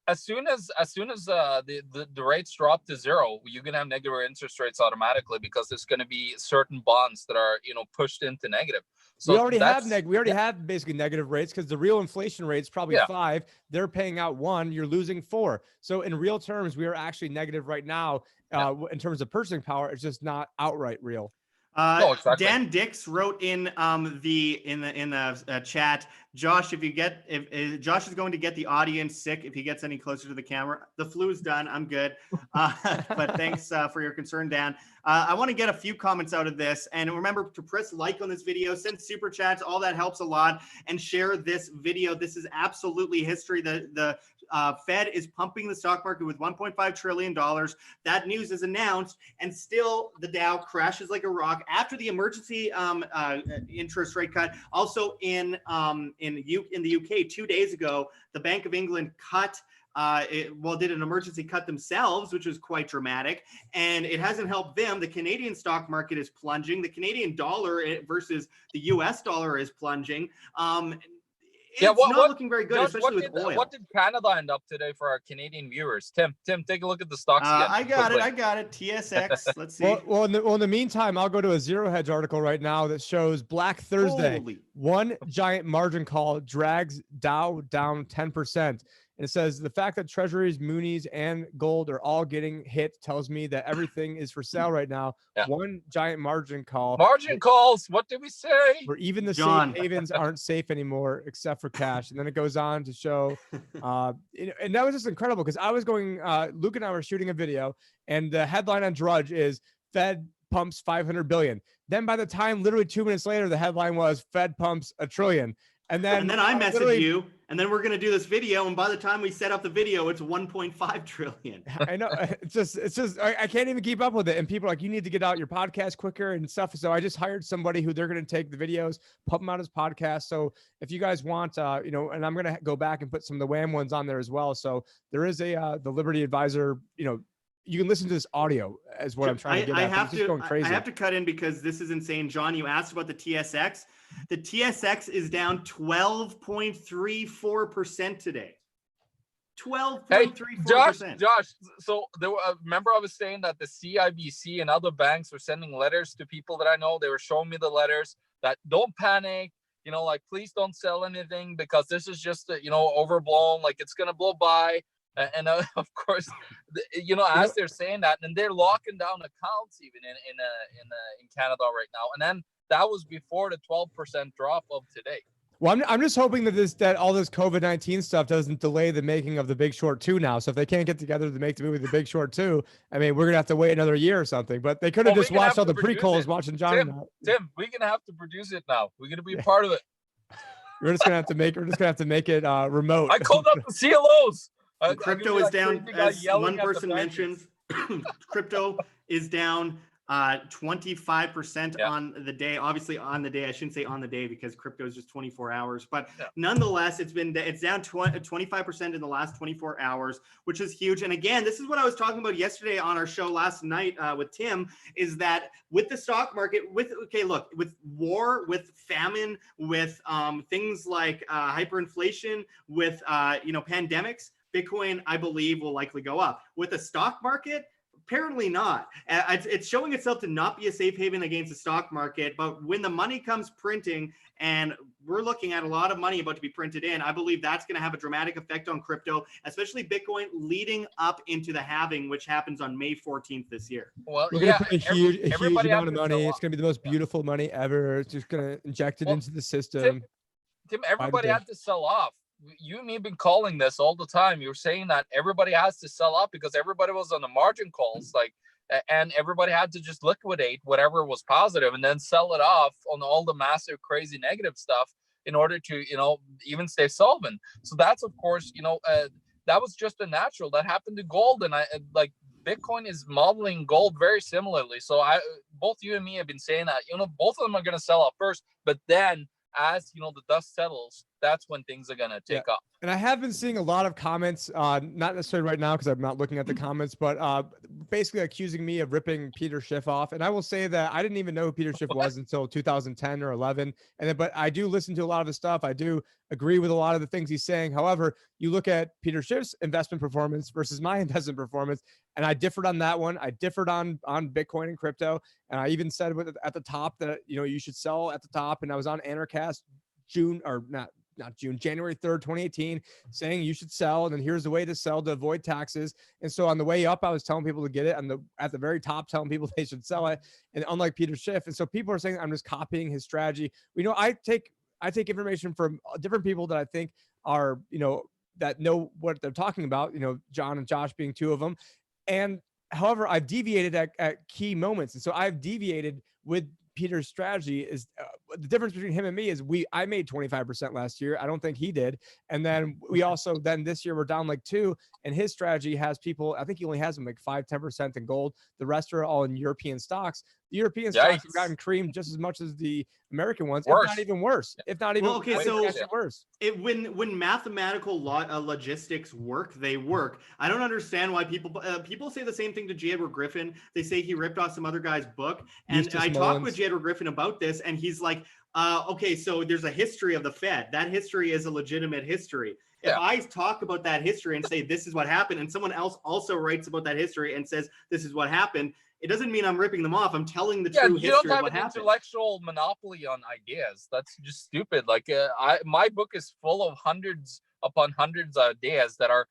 As soon as the rates drop to zero, you're gonna have negative interest rates automatically, because there's gonna be certain bonds that are pushed into negative. So we already have basically negative rates, because the real inflation rate is probably 5. They're paying out 1. You're losing 4. So in real terms, we are actually negative right now in terms of purchasing power. It's just not outright real. No, exactly. Dan Dix wrote in the chat, Josh, if Josh is going to get the audience sick if he gets any closer to the camera. The flu's done. I'm good. But thanks for your concern, Dan. I want to get a few comments out of this, and remember to press like on this video, send super chats, all that helps a lot, and share this video. This is absolutely history. The Fed is pumping the stock market with $1.5 trillion. That news is announced, and still the Dow crashes like a rock after the emergency interest rate cut. Also in the UK 2 days ago, the Bank of England did an emergency cut themselves, which was quite dramatic, and it hasn't helped them. The Canadian stock market is plunging. The Canadian dollar versus the US dollar is plunging. It's not looking very good, Josh, especially with oil. What did Canada end up today for our Canadian viewers? Tim, take a look at the stocks again. I got it. TSX. Let's see. Well, in the meantime, I'll go to a Zero Hedge article right now that shows Black Thursday. One giant margin call drags Dow down 10%. And it says the fact that treasuries, munis, and gold are all getting hit tells me that everything is for sale right now. Yeah. One giant margin call. Margin calls. What did we say? Where even the safe havens aren't safe anymore, except for cash. And then it goes on to show, and that was just incredible, because I was going, Luke and I were shooting a video, and the headline on Drudge is Fed pumps 500 billion. Then by the time, literally 2 minutes later, the headline was Fed pumps $1 trillion. And then I messaged you, and then we're going to do this video. And by the time we set up the video, it's 1.5 trillion. I know. It's just, I can't even keep up with it. And people are like, you need to get out your podcast quicker and stuff. So I just hired somebody who they're going to take the videos, pump them out as podcasts. So if you guys want, and I'm going to go back and put some of the Wham ones on there as well. So there is the Liberty Advisor, you can listen to this audio as what I'm trying to get at. It's just going crazy. I have to cut in because this is insane. John, you asked about the TSX. The TSX is down 12.34% today. 12.34%. Josh, so remember I was saying that the CIBC and other banks were sending letters to people that I know. They were showing me the letters that don't panic, please don't sell anything, because this is just, overblown, like it's going to blow by. And of course, as they're saying that, and they're locking down accounts even in Canada right now. And then that was before the 12% drop of today. Well, I'm just hoping that all this COVID-19 stuff doesn't delay the making of The Big Short 2 now. So if they can't get together to make the movie The Big Short 2, I mean, we're going to have to wait another year or something. But they could have just watched all the prequels watching John. Tim, we're going to have to produce it now. We're going to be a part of it. We're just going to have to make it remote. I called up the CLOs. Crypto is down, as one person mentions. Crypto is down 25% on the day. Obviously on the day, I shouldn't say on the day because crypto is just 24 hours, but nonetheless, it's down 25% in the last 24 hours, which is huge. And again, this is what I was talking about yesterday on our show last night with Tim, is that with the stock market, with war, with famine, with things like hyperinflation, with pandemics, Bitcoin, I believe, will likely go up. With the stock market, apparently not. It's showing itself to not be a safe haven against the stock market. But when the money comes printing, and we're looking at a lot of money about to be printed in, I believe that's going to have a dramatic effect on crypto, especially Bitcoin, leading up into the halving, which happens on May 14th this year. Well, we're going to put a huge amount of money. It's going to be the most beautiful money ever. It's just going to inject it into the system. Tim, everybody had to sell off. you and me have been calling this all the time. You were saying that everybody has to sell up because everybody was on the margin calls, like, and everybody had to just liquidate whatever was positive and then sell it off on all the massive, crazy negative stuff in order to, even stay solvent. So that's, of course, that was just a natural that happened to gold. And I like Bitcoin is modeling gold very similarly. So both you and me have been saying that, both of them are going to sell off first, but then as the dust settles, that's when things are going to take off. And I have been seeing a lot of comments, not necessarily right now because I'm not looking at the comments, but basically accusing me of ripping Peter Schiff off. And I will say that I didn't even know who Peter Schiff was until 2010 or 11. But I do listen to a lot of the stuff. I do agree with a lot of the things he's saying. However, you look at Peter Schiff's investment performance versus my investment performance, and I differed on that one. I differed on Bitcoin and crypto. And I even said at the top that, you should sell at the top. And I was on Anarchast January 3rd, 2018, saying you should sell. And then here's the way to sell to avoid taxes. And so on the way up, I was telling people to get it. At the very top, telling people they should sell it. And unlike Peter Schiff. And so people are saying I'm just copying his strategy. I take information from different people that I think are, that know what they're talking about, John and Josh being two of them. And however, I've deviated at key moments. And so I've deviated with Peter's strategy. Is the difference between him and me is I made 25% last year. I don't think he did. And then we also, this year we're down like 2, and his strategy has people, I think he only has them like 5-10% in gold. The rest are all in European stocks. The European stocks have gotten creamed just as much as the American ones, if not even worse. If not even worse. When mathematical logistics work, they work. I don't understand why people say the same thing to J. Edward Griffin. They say he ripped off some other guy's book. And I talked with J. Edward Griffin about this, and he's like, okay, so there's a history of the Fed. That history is a legitimate history. If I talk about that history and say this is what happened, and someone else also writes about that history and says this is what happened, it doesn't mean I'm ripping them off. I'm telling the true history of what happened. You don't have an intellectual monopoly on ideas. That's just stupid. Like my book is full of hundreds upon hundreds of ideas that are,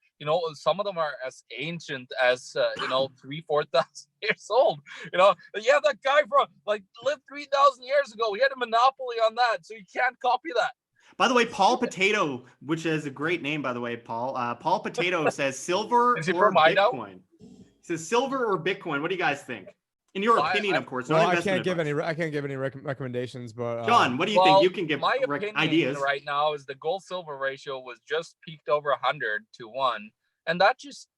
some of them are as ancient as 3,000-4,000 years old. That guy lived 3,000 years ago. He had a monopoly on that, so you can't copy that. By the way, Paul Potato, which is a great name, by the way, Paul. Paul Potato says silver or Bitcoin. He says silver or Bitcoin. What do you guys think? In your opinion, of course. I can't give any recommendations, but John, what do you think? You can give my opinion ideas right now. Is the gold silver ratio was just peaked over 100 to 1, and that just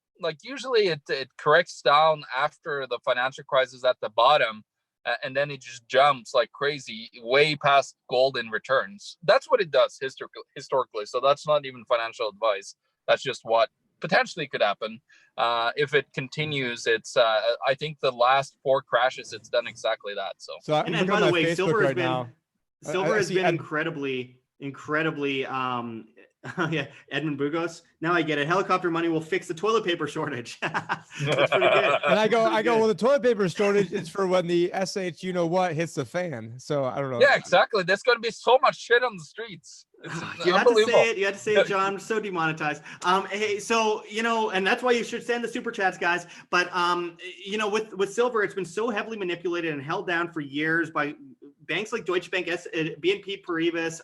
usually it corrects down after the financial crisis at the bottom. And then it just jumps like crazy way past gold in returns. That's what it does historically. So that's not even financial advice. That's just what potentially could happen. If it continues, it's I think the last 4 crashes, it's done exactly that. So and by the way, silver has been incredibly yeah, Edmund Bugos. Now I get it. Helicopter money will fix the toilet paper shortage. That's pretty good. And I go, well, the toilet paper shortage is for when the SH, hits the fan. So I don't know. Yeah, exactly. There's going to be so much shit on the streets. You had to say it, John. I'm so demonetized. Hey, so, and that's why you should send the super chats, guys. But, with silver, it's been so heavily manipulated and held down for years by banks like Deutsche Bank, BNP Paribas.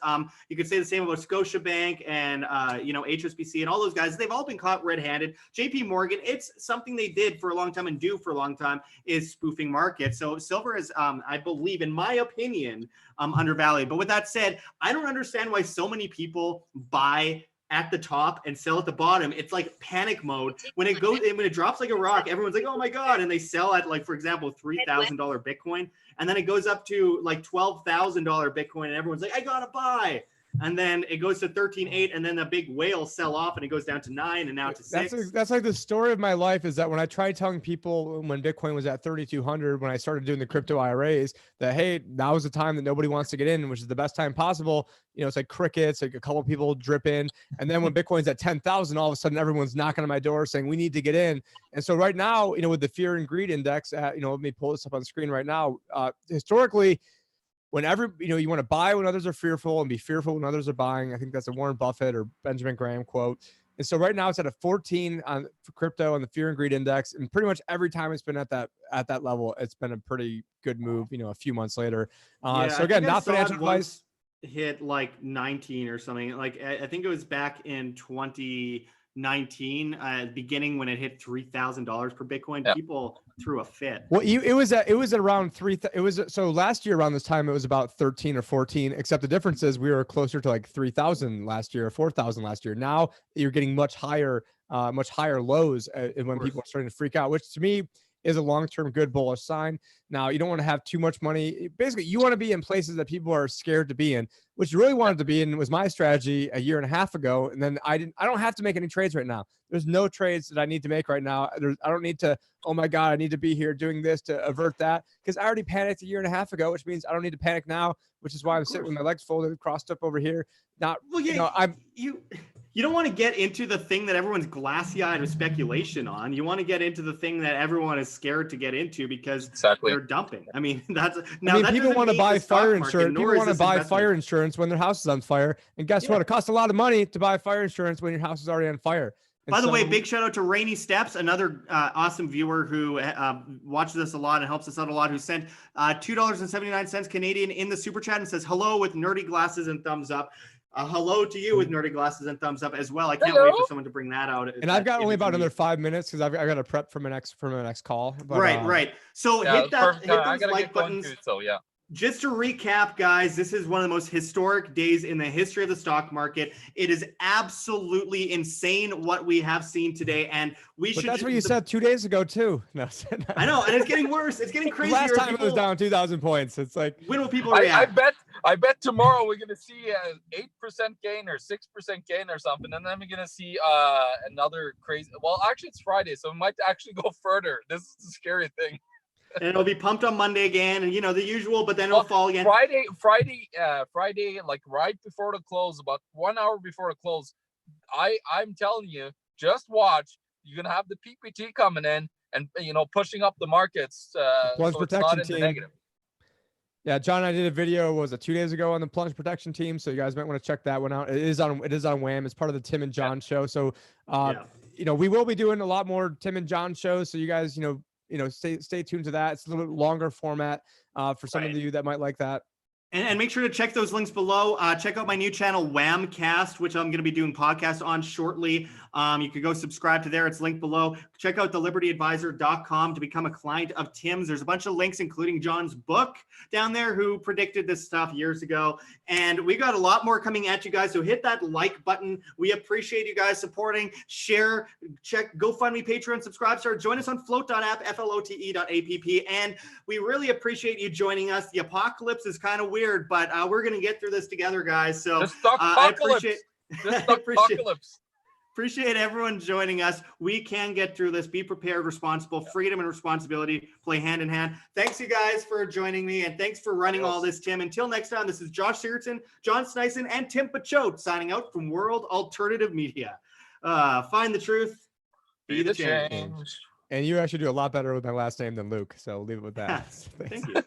You could say the same about Scotiabank and, HSBC and all those guys. They've all been caught red-handed. JP Morgan, it's something they did for a long time and do for a long time is spoofing markets. So silver is, I believe, in my opinion, undervalued. But with that said, I don't understand why so many people buy at the top and sell at the bottom. It's like panic mode. When it drops like a rock, everyone's like, oh my God. And they sell at, like, for example, $3,000 Bitcoin. And then it goes up to like $12,000 Bitcoin and everyone's like, I gotta buy. And then it goes to 13.8, and then the big whales sell off and it goes down to 9 and now to 6. That's like the story of my life, is that when I tried telling people when Bitcoin was at 3,200, when I started doing the crypto IRAs, that, hey, now is the time that nobody wants to get in, which is the best time possible. It's like crickets, like a couple of people drip in. And then when Bitcoin's at 10,000, all of a sudden everyone's knocking on my door saying we need to get in. And so right now, with the fear and greed index, let me pull this up on the screen right now. Historically, whenever you want to buy when others are fearful and be fearful when others are buying. I think that's a Warren Buffett or Benjamin Graham quote. And so right now it's at a 14 for crypto on the fear and greed index, and pretty much every time it's been at that level, it's been a pretty good move. A few months later. So again, not financial advice. hit like 19 or something. Like I think it was back in 2019, beginning when it hit $3,000 per Bitcoin. Yeah. People threw a fit. Well, it was at around so last year around this time it was about 13 or 14, except the difference is we were closer to like 3,000 last year, 4,000 last year. Now you're getting much higher lows when people are starting to freak out, which to me is a long-term good bullish sign. Now you don't want to have too much money. Basically, you want to be in places that people are scared to be in, which you really wanted to be in was my strategy a year and a half ago. And then I don't have to make any trades right now. There's no trades that I need to make right now. I don't need to, oh my God, I need to be here doing this to avert that, because I already panicked a year and a half ago, which means I don't need to panic now, which is why I'm sitting with my legs folded, crossed up over here. Not, well, yeah, you don't want to get into the thing that everyone's glassy-eyed with speculation on. You want to get into the thing that everyone is scared to get into because they're dumping. I mean, people want to buy fire insurance. People want to buy fire insurance when their house is on fire. And guess what? It costs a lot of money to buy fire insurance when your house is already on fire. And by the way, big shout out to Rainy Steps, another awesome viewer who watches us a lot and helps us out a lot, who sent $2.79 Canadian in the super chat and says hello with nerdy glasses and thumbs up. Hello to you with nerdy glasses and thumbs up as well. I can't wait for someone to bring that out. And I've got only about another 5 minutes because I got to prep for my next call. But, right. So hit those like buttons. So yeah. Just to recap, guys, this is one of the most historic days in the history of the stock market. It is absolutely insane what we have seen today, and that's what you said 2 days ago too. No, I know, and it's getting worse. It's getting crazier. Last time it was down 2,000 points. It's like, when will people react? I bet tomorrow we're gonna see an 8% gain or 6% gain or something, and then we're gonna see another crazy. Well, actually, it's Friday, so it might actually go further. This is the scary thing. And it'll be pumped on Monday again, and the usual, but then it'll fall again. Friday, like right before the close, about 1 hour before the close. I'm telling you, just watch. You're gonna have the PPT coming in and pushing up the markets. Plunge so protection it's not in team. the negative. Yeah, John and I did a video, was it 2 days ago, on the plunge protection team, so you guys might want to check that one out. It is on Wham. It's part of the Tim and John show. So we will be doing a lot more Tim and John shows, so you guys stay tuned to that. It's a little bit longer format for some of you that might like that. And make sure to check those links below. Check out my new channel, Whamcast, which I'm going to be doing podcasts on shortly. You could go subscribe to there. It's linked below. Check out thelibertyadvisor.com to become a client of Tim's. There's a bunch of links, including John's book down there, who predicted this stuff years ago. And we got a lot more coming at you guys. So hit that like button. We appreciate you guys supporting. Share, check GoFundMe, Patreon, subscribe, start. Join us on float.app, flote.app. And we really appreciate you joining us. The apocalypse is kind of weird, but we're going to get through this together, guys. So I appreciate everyone joining us. We can get through this. Be prepared, responsible. Freedom and responsibility play hand in hand. Thanks, you guys, for joining me, and thanks for running all this, Tim. Until next time, this is Josh Sigurdson, John Sneisen, and Tim Picciott signing out from World Alternative Media. Find the truth. Be the change. And you actually do a lot better with my last name than Luke, so leave it with that. Thank you.